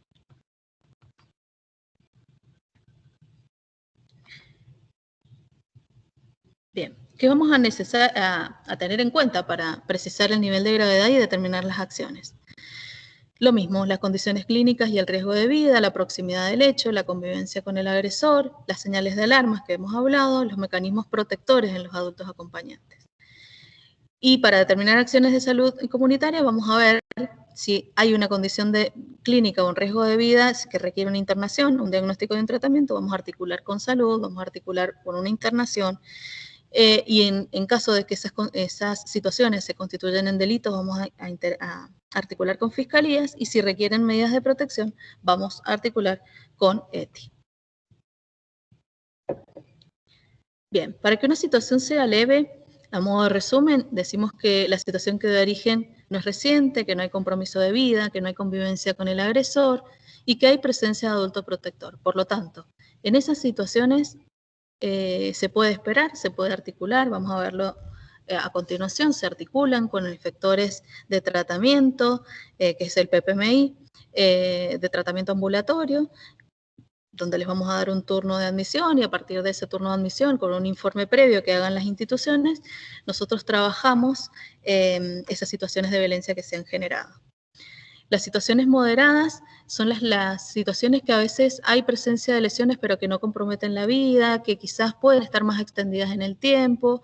Bien, ¿qué vamos a tener en cuenta para precisar el nivel de gravedad y determinar las acciones? Lo mismo, las condiciones clínicas y el riesgo de vida, la proximidad del hecho, la convivencia con el agresor, las señales de alarmas que hemos hablado, los mecanismos protectores en los adultos acompañantes. Y para determinar acciones de salud comunitaria vamos a ver si hay una condición clínica o un riesgo de vida que requiere una internación, un diagnóstico y un tratamiento. Vamos a articular con salud, vamos a articular con una internación. Y en caso de que esas situaciones se constituyen en delitos, vamos a articular con fiscalías, y si requieren medidas de protección, vamos a articular con ETI. Bien, para que una situación sea leve, a modo de resumen, decimos que la situación que da origen no es reciente, que no hay compromiso de vida, que no hay convivencia con el agresor y que hay presencia de adulto protector. Por lo tanto, en esas situaciones se puede esperar, se puede articular, vamos a verlo a continuación. Se articulan con efectores de tratamiento, que es el PPMI, de tratamiento ambulatorio, donde les vamos a dar un turno de admisión, y a partir de ese turno de admisión, con un informe previo que hagan las instituciones, nosotros trabajamos esas situaciones de violencia que se han generado. Las situaciones moderadas son las situaciones que a veces hay presencia de lesiones pero que no comprometen la vida, que quizás pueden estar más extendidas en el tiempo,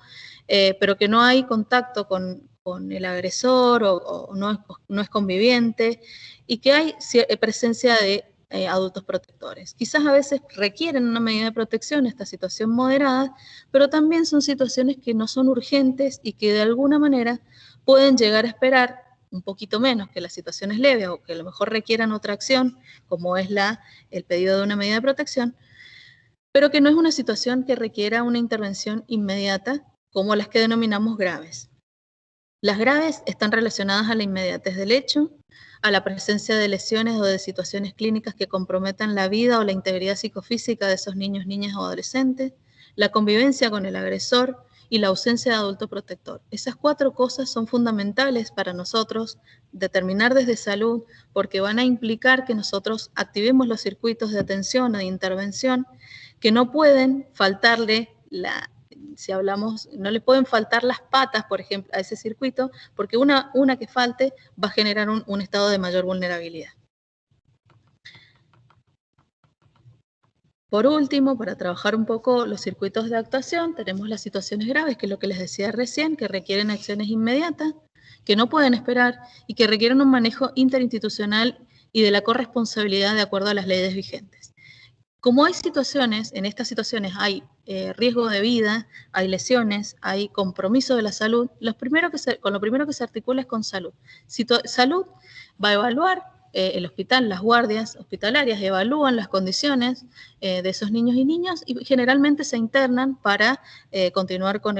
pero que no hay contacto con el agresor o no es conviviente, y que hay presencia de adultos protectores. Quizás a veces requieren una medida de protección, esta situación moderada, pero también son situaciones que no son urgentes y que de alguna manera pueden llegar a esperar un poquito menos que las situaciones leves o que a lo mejor requieran otra acción, como es el pedido de una medida de protección, pero que no es una situación que requiera una intervención inmediata, como las que denominamos graves. Las graves están relacionadas a la inmediatez del hecho, a la presencia de lesiones o de situaciones clínicas que comprometan la vida o la integridad psicofísica de esos niños, niñas o adolescentes, la convivencia con el agresor y la ausencia de adulto protector. Esas 4 cosas son fundamentales para nosotros determinar desde salud, porque van a implicar que nosotros activemos los circuitos de atención o de intervención, que no pueden faltarle si hablamos, no le pueden faltar las patas, por ejemplo, a ese circuito, porque una que falte va a generar un estado de mayor vulnerabilidad. Por último, para trabajar un poco los circuitos de actuación, tenemos las situaciones graves, que es lo que les decía recién, que requieren acciones inmediatas, que no pueden esperar y que requieren un manejo interinstitucional y de la corresponsabilidad de acuerdo a las leyes vigentes. Como hay situaciones, en estas situaciones hay riesgo de vida, hay lesiones, hay compromiso de la salud, con lo primero que se articula es con salud. Salud va a evaluar el hospital, las guardias hospitalarias evalúan las condiciones de esos niños y niñas y generalmente se internan para continuar con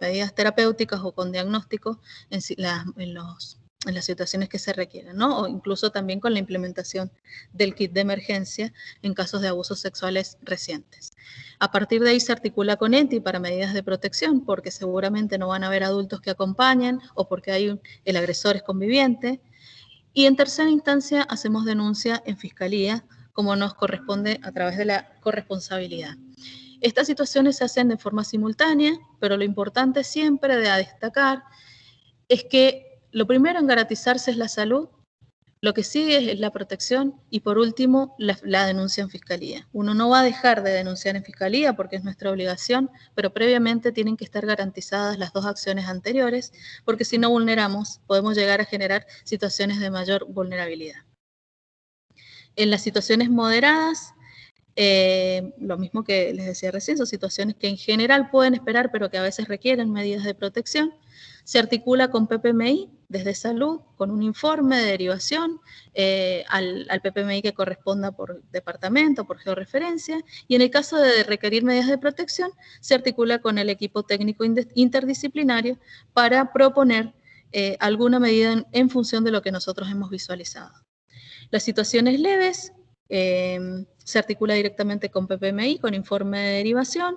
medidas terapéuticas o con diagnósticos en las situaciones que se requieren, ¿no? O incluso también con la implementación del kit de emergencia en casos de abusos sexuales recientes. A partir de ahí se articula con ETI para medidas de protección, porque seguramente no van a haber adultos que acompañen o porque el agresor es conviviente. Y en tercera instancia hacemos denuncia en fiscalía, como nos corresponde a través de la corresponsabilidad. Estas situaciones se hacen de forma simultánea, pero lo importante siempre de destacar es que lo primero en garantizarse es la salud, lo que sigue es la protección y por último la denuncia en fiscalía. Uno no va a dejar de denunciar en fiscalía porque es nuestra obligación, pero previamente tienen que estar garantizadas las 2 acciones anteriores, porque si no vulneramos, podemos llegar a generar situaciones de mayor vulnerabilidad. En las situaciones moderadas, lo mismo que les decía recién, son situaciones que en general pueden esperar, pero que a veces requieren medidas de protección. Se articula con PPMI desde salud, con un informe de derivación al PPMI que corresponda por departamento, por georreferencia, y en el caso de requerir medidas de protección, se articula con el equipo técnico interdisciplinario para proponer alguna medida en función de lo que nosotros hemos visualizado. Las situaciones leves Se articula directamente con PPMI, con informe de derivación.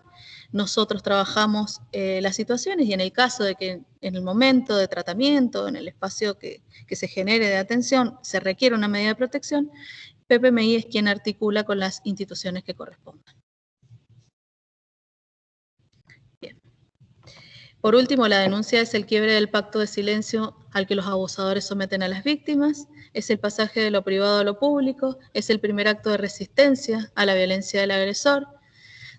Nosotros trabajamos las situaciones y en el caso de que en el momento de tratamiento, en el espacio que se genere de atención, se requiere una medida de protección, PPMI es quien articula con las instituciones que correspondan. Bien. Por último, la denuncia es el quiebre del pacto de silencio al que los abusadores someten a las víctimas, es el pasaje de lo privado a lo público, es el primer acto de resistencia a la violencia del agresor,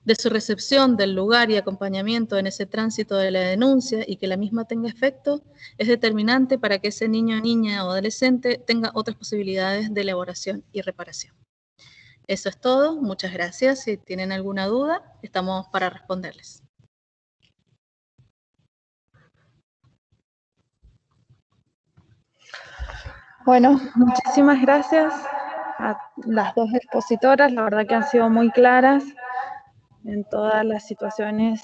de su recepción del lugar y acompañamiento en ese tránsito de la denuncia y que la misma tenga efecto, es determinante para que ese niño, niña o adolescente tenga otras posibilidades de elaboración y reparación. Eso es todo, muchas gracias. Si tienen alguna duda, estamos para responderles. Bueno, muchísimas gracias a las dos expositoras, la verdad que han sido muy claras en todas las situaciones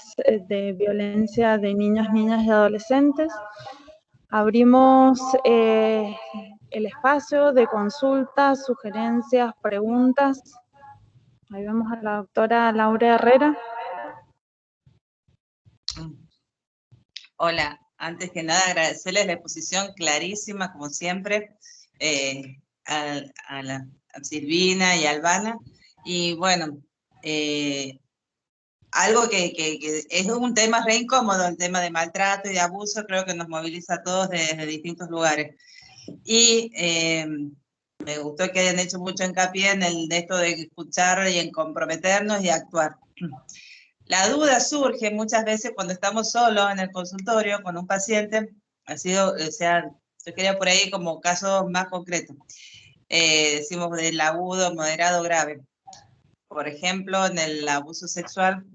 de violencia de niños, niñas y adolescentes. Abrimos el espacio de consultas, sugerencias, preguntas. Ahí vemos a la doctora Laura Herrera. Hola, antes que nada agradecerles la exposición clarísima, como siempre, a Silvina y a Albana. Y bueno, algo que es un tema re incómodo, el tema de maltrato y de abuso, creo que nos moviliza a todos desde distintos lugares. Y me gustó que hayan hecho mucho hincapié en esto de escuchar y en comprometernos y actuar. La duda surge muchas veces cuando estamos solos en el consultorio con un paciente, yo quería por ahí como casos más concretos. Decimos del agudo, moderado, grave. Por ejemplo, en el abuso sexual,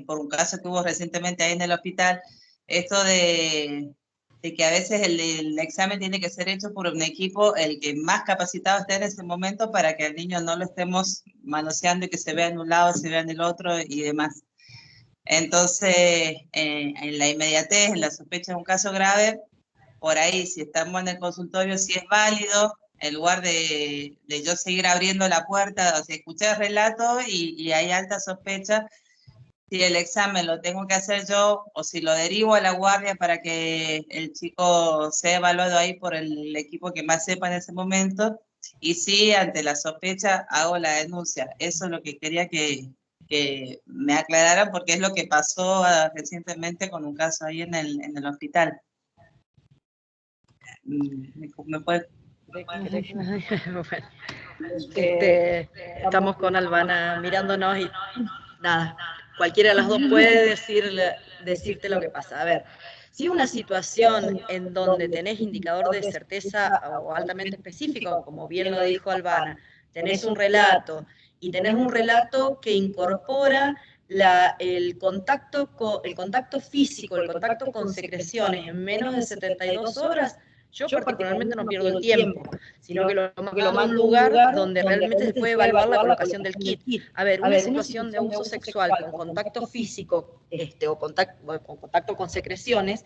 por un caso que hubo recientemente ahí en el hospital, esto de que a veces el examen tiene que ser hecho por un equipo, el que más capacitado esté en ese momento para que al niño no lo estemos manoseando y que se vea en un lado, se vea en el otro y demás. Entonces, en la inmediatez, en la sospecha de un caso grave, por ahí, si estamos en el consultorio, si es válido, en lugar de yo seguir abriendo la puerta, o sea, escuché el relato y hay alta sospecha, si el examen lo tengo que hacer yo o si lo derivo a la guardia para que el chico sea evaluado ahí por el equipo que más sepa en ese momento, y si ante la sospecha hago la denuncia. Eso es lo que quería que me aclararan, porque es lo que pasó recientemente con un caso ahí en el hospital. ¿Me puede? Bueno, estamos con Albana mirándonos y nada, cualquiera de las dos puede decirte lo que pasa. A ver, si es una situación en donde tenés indicador de certeza o altamente específico, como bien lo dijo Albana, tenés un relato y tenés un relato que incorpora el contacto físico, el contacto con secreciones en menos de 72 horas, yo particularmente no pierdo el tiempo, sino que lo mando a un lugar donde realmente se puede evaluar la colocación del kit. A ver, una situación de abuso sexual con contacto físico o contacto con secreciones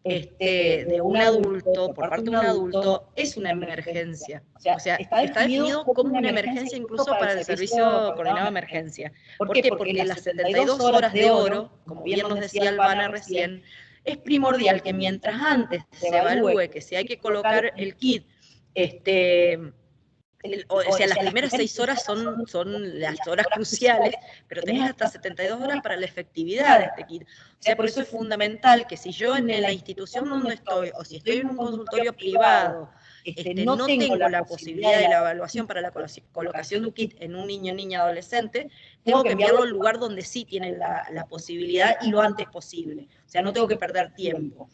de un adulto, por parte de un adulto, es una emergencia. O sea, está definido como una emergencia incluso para el Servicio Coordinado de Emergencia. ¿Por qué? Porque las 72 horas de oro, como bien nos decía Albana recién, es primordial que mientras antes se evalúe que si hay que colocar el kit, o sea, las primeras 6 horas son las horas cruciales, pero tenés hasta 72 horas para la efectividad de este kit. O sea, por eso es fundamental que si yo en la institución donde estoy, o si estoy en un consultorio privado, no tengo la posibilidad de la evaluación para la colocación de un kit en un niño, niña, adolescente, tengo que enviarlo al lugar donde sí tienen la posibilidad y lo antes posible. O sea, no tengo que perder tiempo.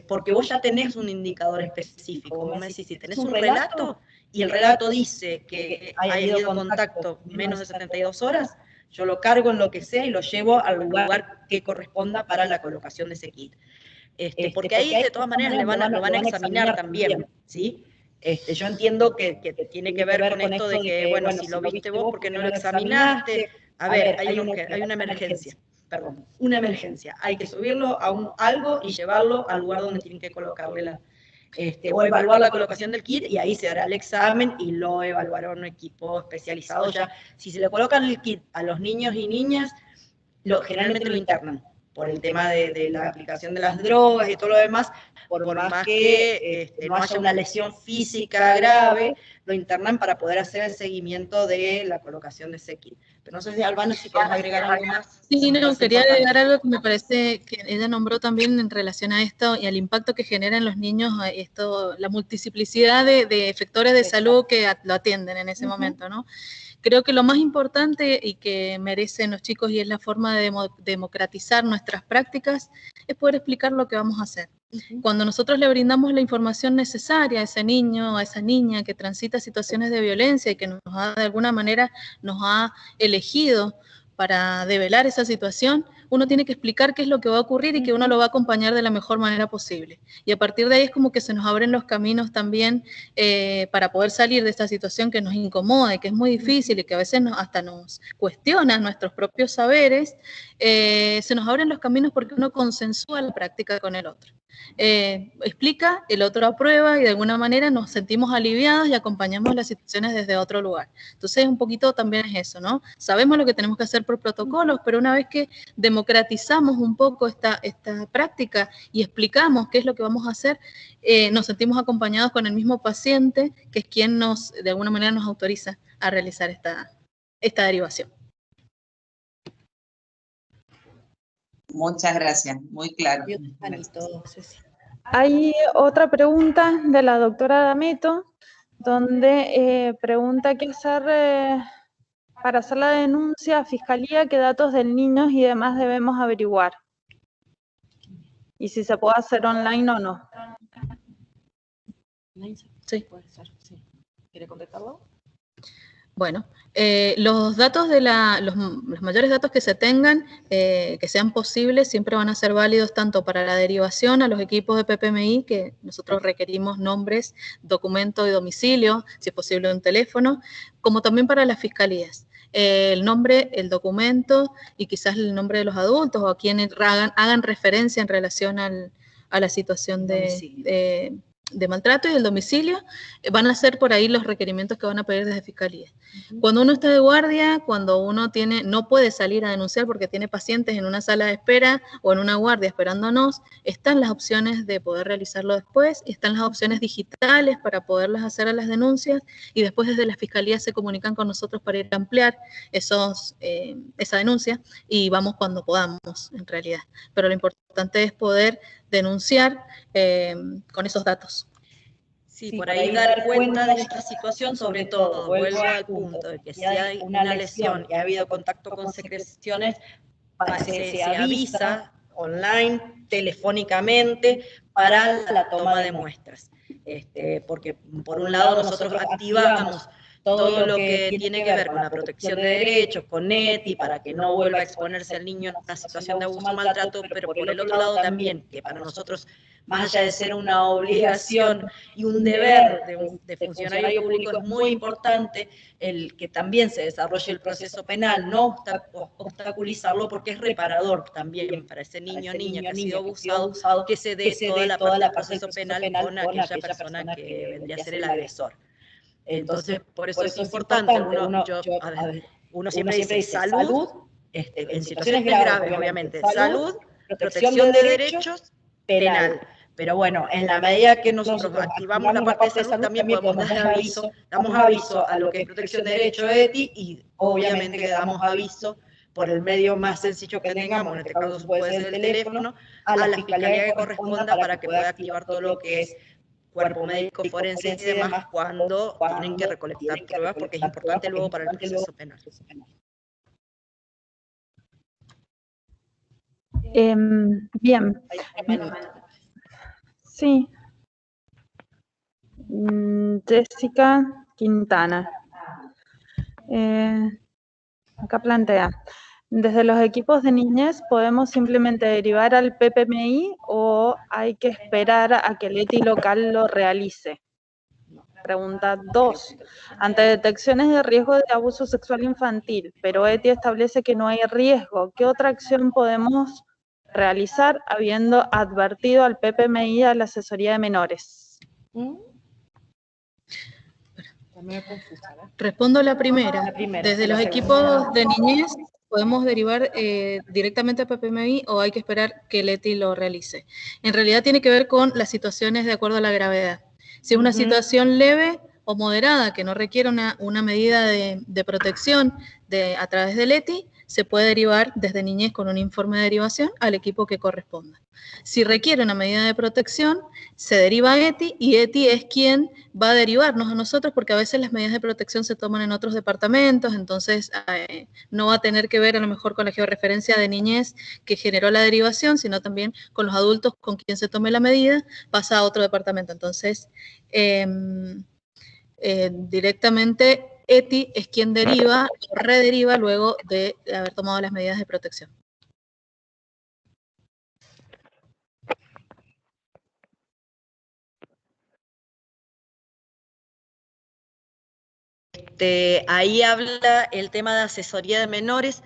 Porque vos ya tenés un indicador específico. Como me decís, si tenés un relato y el relato dice que ha habido contacto menos de 72 horas, yo lo cargo en lo que sea y lo llevo al lugar que corresponda para la colocación de ese kit. Porque ahí de todas maneras lo van a examinar también, ¿sí? Yo entiendo que tiene que ver con esto de que, bueno, si lo viste vos, ¿por qué no lo examinaste? A ver, hay una emergencia. Perdón, una emergencia. Hay que subirlo a algo y llevarlo al lugar donde tienen que colocarle o evaluar la colocación del kit, y ahí se hará el examen y lo evaluará un equipo especializado ya. Si se le colocan el kit a los niños y niñas, generalmente lo internan, por el tema de la aplicación de las drogas y todo lo demás, por más que no haya una lesión física grave, lo internan para poder hacer el seguimiento de la colocación de ese kit. Pero no sé si, Albano, si quieres agregar algo más. Sí, no, quería agregar algo que me parece que ella nombró también en relación a esto y al impacto que genera en los niños la multiplicidad de efectores de salud que lo atienden en ese momento, ¿no? Creo que lo más importante y que merecen los chicos, y es la forma de democratizar nuestras prácticas, es poder explicar lo que vamos a hacer. Cuando nosotros le brindamos la información necesaria a ese niño, a esa niña que transita situaciones de violencia y que de alguna manera nos ha elegido para develar esa situación, uno tiene que explicar qué es lo que va a ocurrir y que uno lo va a acompañar de la mejor manera posible. Y a partir de ahí es como que se nos abren los caminos también para poder salir de esta situación que nos incomoda y que es muy difícil y que a veces hasta nos cuestiona nuestros propios saberes. Se nos abren los caminos porque uno consensúa la práctica con el otro. Explica, el otro aprueba y de alguna manera nos sentimos aliviados y acompañamos las situaciones desde otro lugar. Entonces un poquito también es eso, ¿no? Sabemos lo que tenemos que hacer por protocolos, pero una vez que democratizamos un poco esta práctica y explicamos qué es lo que vamos a hacer, nos sentimos acompañados con el mismo paciente, que es quien de alguna manera nos autoriza a realizar esta derivación. Muchas gracias, muy claro. Hay otra pregunta de la doctora D'Ameto, donde pregunta qué hacer para hacer la denuncia a Fiscalía, qué datos del niño y demás debemos averiguar. Y si se puede hacer online o no. Sí. Puede ser, sí. ¿Quiere contestarlo? Bueno, los datos los mayores datos que se tengan, que sean posibles, siempre van a ser válidos tanto para la derivación a los equipos de PPMI, que nosotros requerimos nombres, documento y domicilio, si es posible un teléfono, como también para las fiscalías. El nombre, el documento y quizás el nombre de los adultos o a quienes hagan referencia en relación a la situación de maltrato y el domicilio, van a ser por ahí los requerimientos que van a pedir desde Fiscalía. Cuando uno está de guardia, cuando uno no puede salir a denunciar porque tiene pacientes en una sala de espera o en una guardia esperándonos, están las opciones de poder realizarlo después, están las opciones digitales para poderlas hacer a las denuncias y después desde la Fiscalía se comunican con nosotros para ir a ampliar esa denuncia y vamos cuando podamos en realidad. Pero lo importante es poder denunciar con esos datos. Sí, por ahí dar cuenta de esta situación, sobre todo, vuelvo al punto de que si hay una lesión y ha habido contacto con secreciones, se avisa online, telefónicamente, para la toma de muestras. Porque por un lado nosotros activamos todo lo que tiene que ver con la protección de derechos, con ETI, para que no vuelva a exponerse al niño en una situación de abuso o maltrato, pero por el otro lado también, que para nosotros, más allá de ser una obligación y un deber de funcionario público, es muy importante el que también se desarrolle el proceso penal, no obstaculizarlo, porque es reparador también para ese niño o niña que ha sido abusado, que se dé toda la parte del proceso penal con aquella persona que vendría a ser el agresor. Entonces, por eso es importante, uno siempre dice salud, en situaciones graves, obviamente, salud, protección de derechos, penal. Pero bueno, en la medida que nosotros activamos la parte de salud, también podemos dar aviso, damos aviso a lo que es protección de derechos de ETI y obviamente que damos aviso por el medio más sencillo que tengamos, en este caso puede ser el teléfono, a la fiscalía que corresponda para que pueda activar todo lo que es cuerpo médico forense y demás cuando tienen que recolectar pruebas, porque es importante luego para el proceso penal. Bien. Sí. Jessica Quintana. Acá plantea, ¿desde los equipos de niñez podemos simplemente derivar al PPMI o hay que esperar a que el ETI local lo realice? Pregunta 2. Ante detecciones de riesgo de abuso sexual infantil, pero ETI establece que no hay riesgo, ¿qué otra acción podemos realizar habiendo advertido al PPMI a la asesoría de menores? Respondo a la primera. La primera, Desde sí, los la equipos de niñez podemos derivar directamente a PPMI o hay que esperar que el ETI lo realice. En realidad tiene que ver con las situaciones de acuerdo a la gravedad. Si es una situación leve o moderada que no requiere una medida de protección a través del ETI, se puede derivar desde niñez con un informe de derivación al equipo que corresponda. Si requiere una medida de protección, se deriva a ETI y ETI es quien va a derivarnos a nosotros porque a veces las medidas de protección se toman en otros departamentos, entonces no va a tener que ver a lo mejor con la georreferencia de niñez que generó la derivación, sino también con los adultos con quien se tome la medida, pasa a otro departamento. Entonces, directamente ETI es quien deriva o rederiva luego de haber tomado las medidas de protección. Ahí habla el tema de asesoría de menores.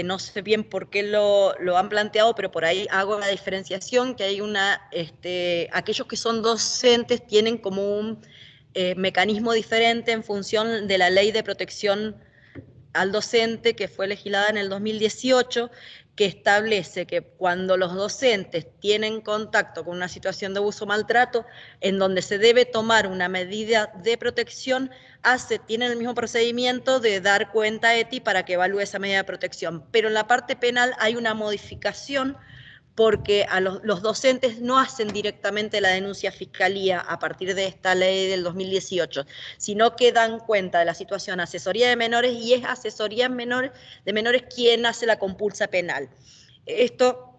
No sé bien por qué lo han planteado, pero por ahí hago la diferenciación, que hay aquellos que son docentes tienen como un mecanismo diferente en función de la ley de protección al docente que fue legislada en el 2018, que establece que cuando los docentes tienen contacto con una situación de abuso o maltrato, en donde se debe tomar una medida de protección, tienen el mismo procedimiento de dar cuenta a ETI para que evalúe esa medida de protección. Pero en la parte penal hay una modificación porque a los docentes no hacen directamente la denuncia a Fiscalía a partir de esta ley del 2018, sino que dan cuenta de la situación asesoría de menores y es asesoría de menores quien hace la compulsa penal. Esto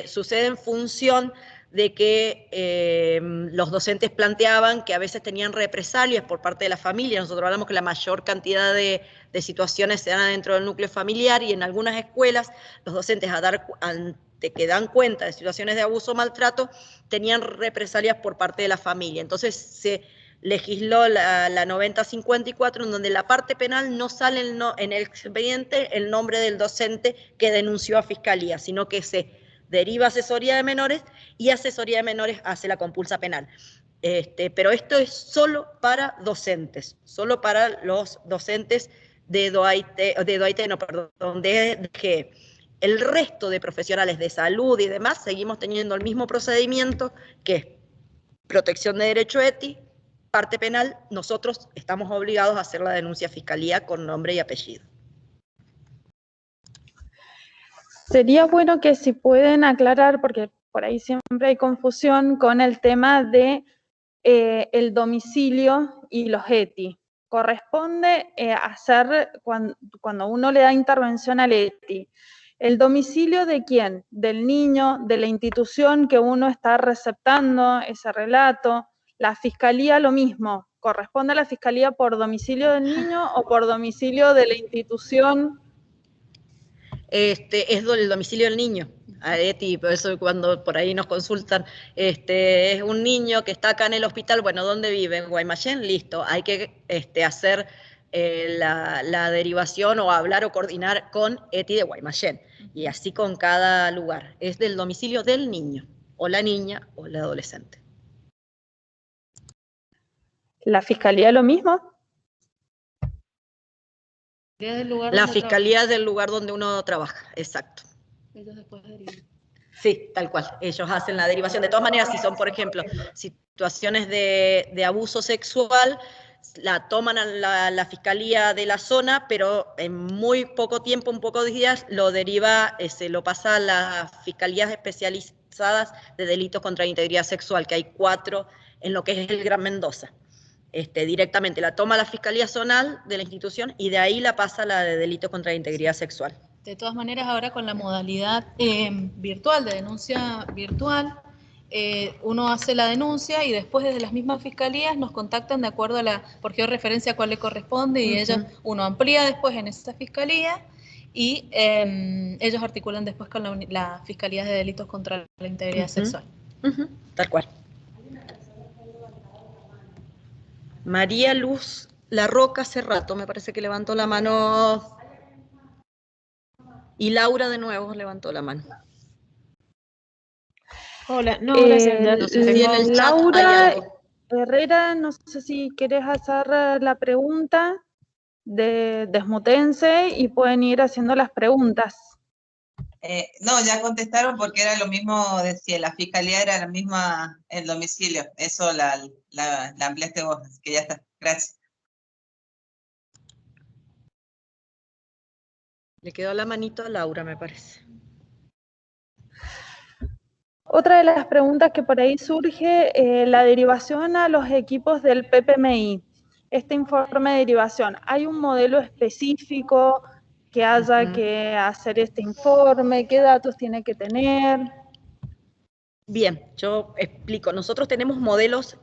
sucede en función de que los docentes planteaban que a veces tenían represalias por parte de la familia. Nosotros hablamos que la mayor cantidad de situaciones se dan dentro del núcleo familiar y en algunas escuelas los docentes ante que dan cuenta de situaciones de abuso o maltrato tenían represalias por parte de la familia. Entonces se legisló la 9054 en donde la parte penal no sale en el expediente el nombre del docente que denunció a Fiscalía, sino que se deriva asesoría de menores y asesoría de menores hace la compulsa penal. Pero esto es solo para docentes, solo para los docentes de DGE. El resto de profesionales de salud y demás seguimos teniendo el mismo procedimiento que es protección de derecho ETI, parte penal, nosotros estamos obligados a hacer la denuncia a Fiscalía con nombre y apellido. Sería bueno que si pueden aclarar, porque por ahí siempre hay confusión con el tema de el domicilio y los ETI. Corresponde hacer, cuando uno le da intervención al ETI, ¿el domicilio de quién? ¿Del niño? ¿De la institución que uno está receptando ese relato? La Fiscalía lo mismo. ¿Corresponde a la Fiscalía por domicilio del niño o por domicilio de la institución? Es el domicilio del niño, a ETI, por eso cuando por ahí nos consultan, es un niño que está acá en el hospital, bueno, ¿dónde vive? En Guaymallén, listo, hay que hacer la derivación o hablar o coordinar con ETI de Guaymallén, y así con cada lugar, es del domicilio del niño, o la niña, o el adolescente. ¿La Fiscalía lo mismo? La Fiscalía es del lugar donde uno trabaja, exacto. Ellos después derivan. Sí, tal cual. Ellos hacen la derivación. De todas maneras, si son, por ejemplo, situaciones de abuso sexual, la toman a la Fiscalía de la zona, pero en muy poco tiempo, en pocos días, lo deriva, se lo pasa a las Fiscalías especializadas de delitos contra la integridad sexual, que hay 4 en lo que es el Gran Mendoza. Directamente la toma la Fiscalía Zonal de la institución y de ahí la pasa a la de delitos contra la integridad sexual. De todas maneras, ahora con la modalidad virtual, de denuncia virtual, uno hace la denuncia y después desde las mismas fiscalías nos contactan de acuerdo a por georreferencia a cuál le corresponde y uno amplía después en esa fiscalía y ellos articulan después con la Fiscalía de Delitos contra la Integridad Sexual. Tal cual. María Luz La Roca hace rato, me parece que levantó la mano. Y Laura de nuevo levantó la mano. Hola, no, gracias. Ya No sé si en el chat Laura hay algo. Herrera, no sé si querés hacer la pregunta, desmutense y pueden ir haciendo las preguntas. No, ya contestaron porque era lo mismo, decía, la fiscalía era la misma, el domicilio. Eso la ampliaste vos, así que ya está. Gracias. Le quedó la manito a Laura, me parece. Otra de las preguntas que por ahí surge, la derivación a los equipos del PPMI. Este informe de derivación, ¿hay un modelo específico que haya que hacer este informe? ¿Qué datos tiene que tener? Bien, yo explico. Nosotros tenemos modelos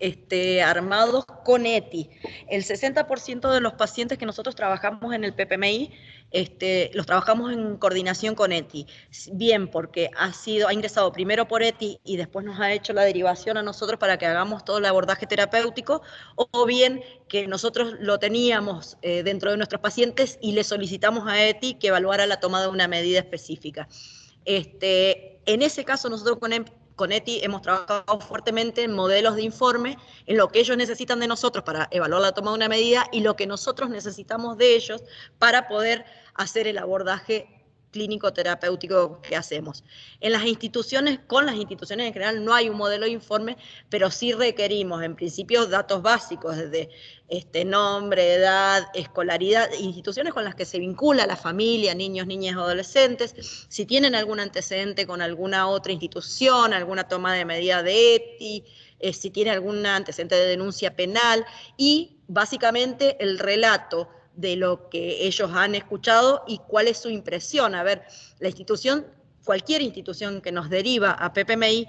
armados con ETI. El 60% de los pacientes que nosotros trabajamos en el PPMI, los trabajamos en coordinación con ETI. Bien, porque ha ingresado primero por ETI y después nos ha hecho la derivación a nosotros para que hagamos todo el abordaje terapéutico, o bien que nosotros lo teníamos dentro de nuestros pacientes y le solicitamos a ETI que evaluara la toma de una medida específica. En ese caso, nosotros con ETI hemos trabajado fuertemente en modelos de informe, en lo que ellos necesitan de nosotros para evaluar la toma de una medida y lo que nosotros necesitamos de ellos para poder hacer el abordaje clínico terapéutico que hacemos. En las instituciones, con las instituciones en general, no hay un modelo de informe, pero sí requerimos, en principio, datos básicos, desde nombre, edad, escolaridad, instituciones con las que se vincula la familia, niños, niñas, adolescentes, si tienen algún antecedente con alguna otra institución, alguna toma de medida de ETI, si tiene algún antecedente de denuncia penal, y básicamente el relato de lo que ellos han escuchado y cuál es su impresión. A ver, la institución, cualquier institución que nos deriva a PPMI,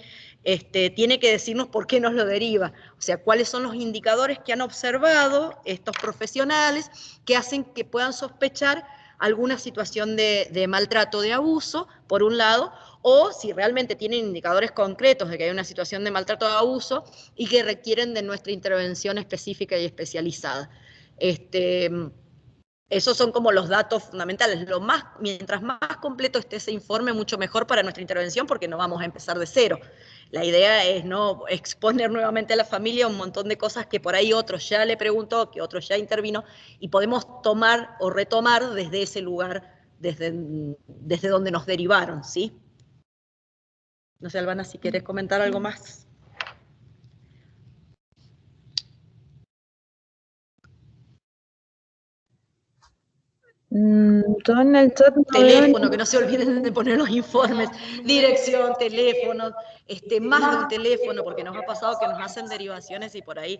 tiene que decirnos por qué nos lo deriva, o sea, cuáles son los indicadores que han observado estos profesionales que hacen que puedan sospechar alguna situación de maltrato, de abuso, por un lado, o si realmente tienen indicadores concretos de que hay una situación de maltrato, de abuso y que requieren de nuestra intervención específica y especializada. Esos son como los datos fundamentales. Mientras más completo esté ese informe, mucho mejor para nuestra intervención, porque no vamos a empezar de cero. La idea es no exponer nuevamente a la familia un montón de cosas que por ahí otros ya le preguntó, que otros ya intervino, y podemos tomar o retomar desde ese lugar, desde donde nos derivaron, ¿sí? No sé, Albana, si quieres comentar algo más. Yo en el chat no teléfono, que no se olviden de poner los informes, dirección, teléfono, más de un teléfono, porque nos ha pasado que nos hacen derivaciones y por ahí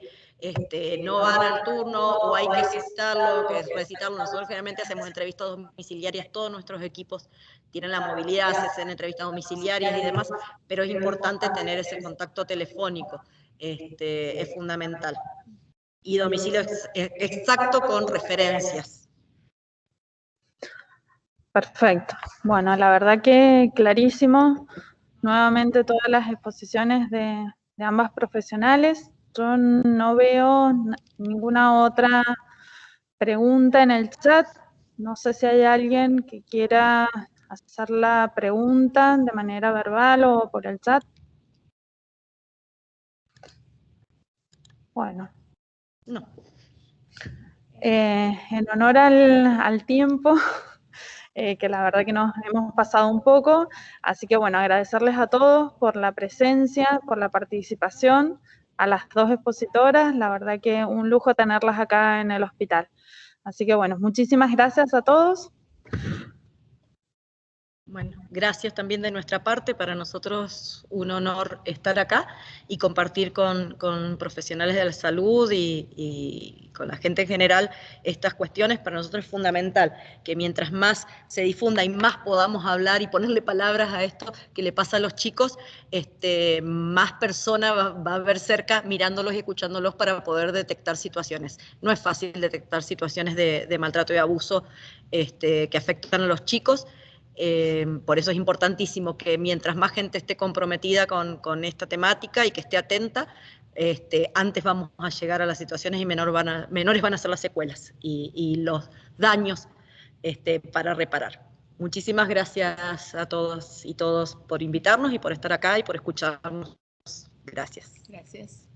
no van al turno o hay que citarlo, que recitarlo. Nosotros generalmente hacemos entrevistas domiciliarias, todos nuestros equipos tienen la movilidad, se hacen entrevistas domiciliarias y demás, pero es importante tener ese contacto telefónico, es fundamental. Y domicilio exacto con referencias. Perfecto. Bueno, la verdad que clarísimo. Nuevamente todas las exposiciones de ambas profesionales. Yo no veo ninguna otra pregunta en el chat. No sé si hay alguien que quiera hacer la pregunta de manera verbal o por el chat. Bueno. No. En honor al tiempo, que la verdad que nos hemos pasado un poco, así que bueno, agradecerles a todos por la presencia, por la participación, a las dos expositoras, la verdad que un lujo tenerlas acá en el hospital. Así que bueno, muchísimas gracias a todos. Bueno, gracias también de nuestra parte, para nosotros un honor estar acá y compartir con profesionales de la salud y con la gente en general estas cuestiones. Para nosotros es fundamental que mientras más se difunda y más podamos hablar y ponerle palabras a esto que le pasa a los chicos, más personas va a haber cerca mirándolos y escuchándolos para poder detectar situaciones. No es fácil detectar situaciones de maltrato y abuso que afectan a los chicos. Por eso es importantísimo que mientras más gente esté comprometida con esta temática y que esté atenta, antes vamos a llegar a las situaciones y menores van a ser las secuelas y los daños para reparar. Muchísimas gracias a todos y todos por invitarnos y por estar acá y por escucharnos. Gracias. Gracias.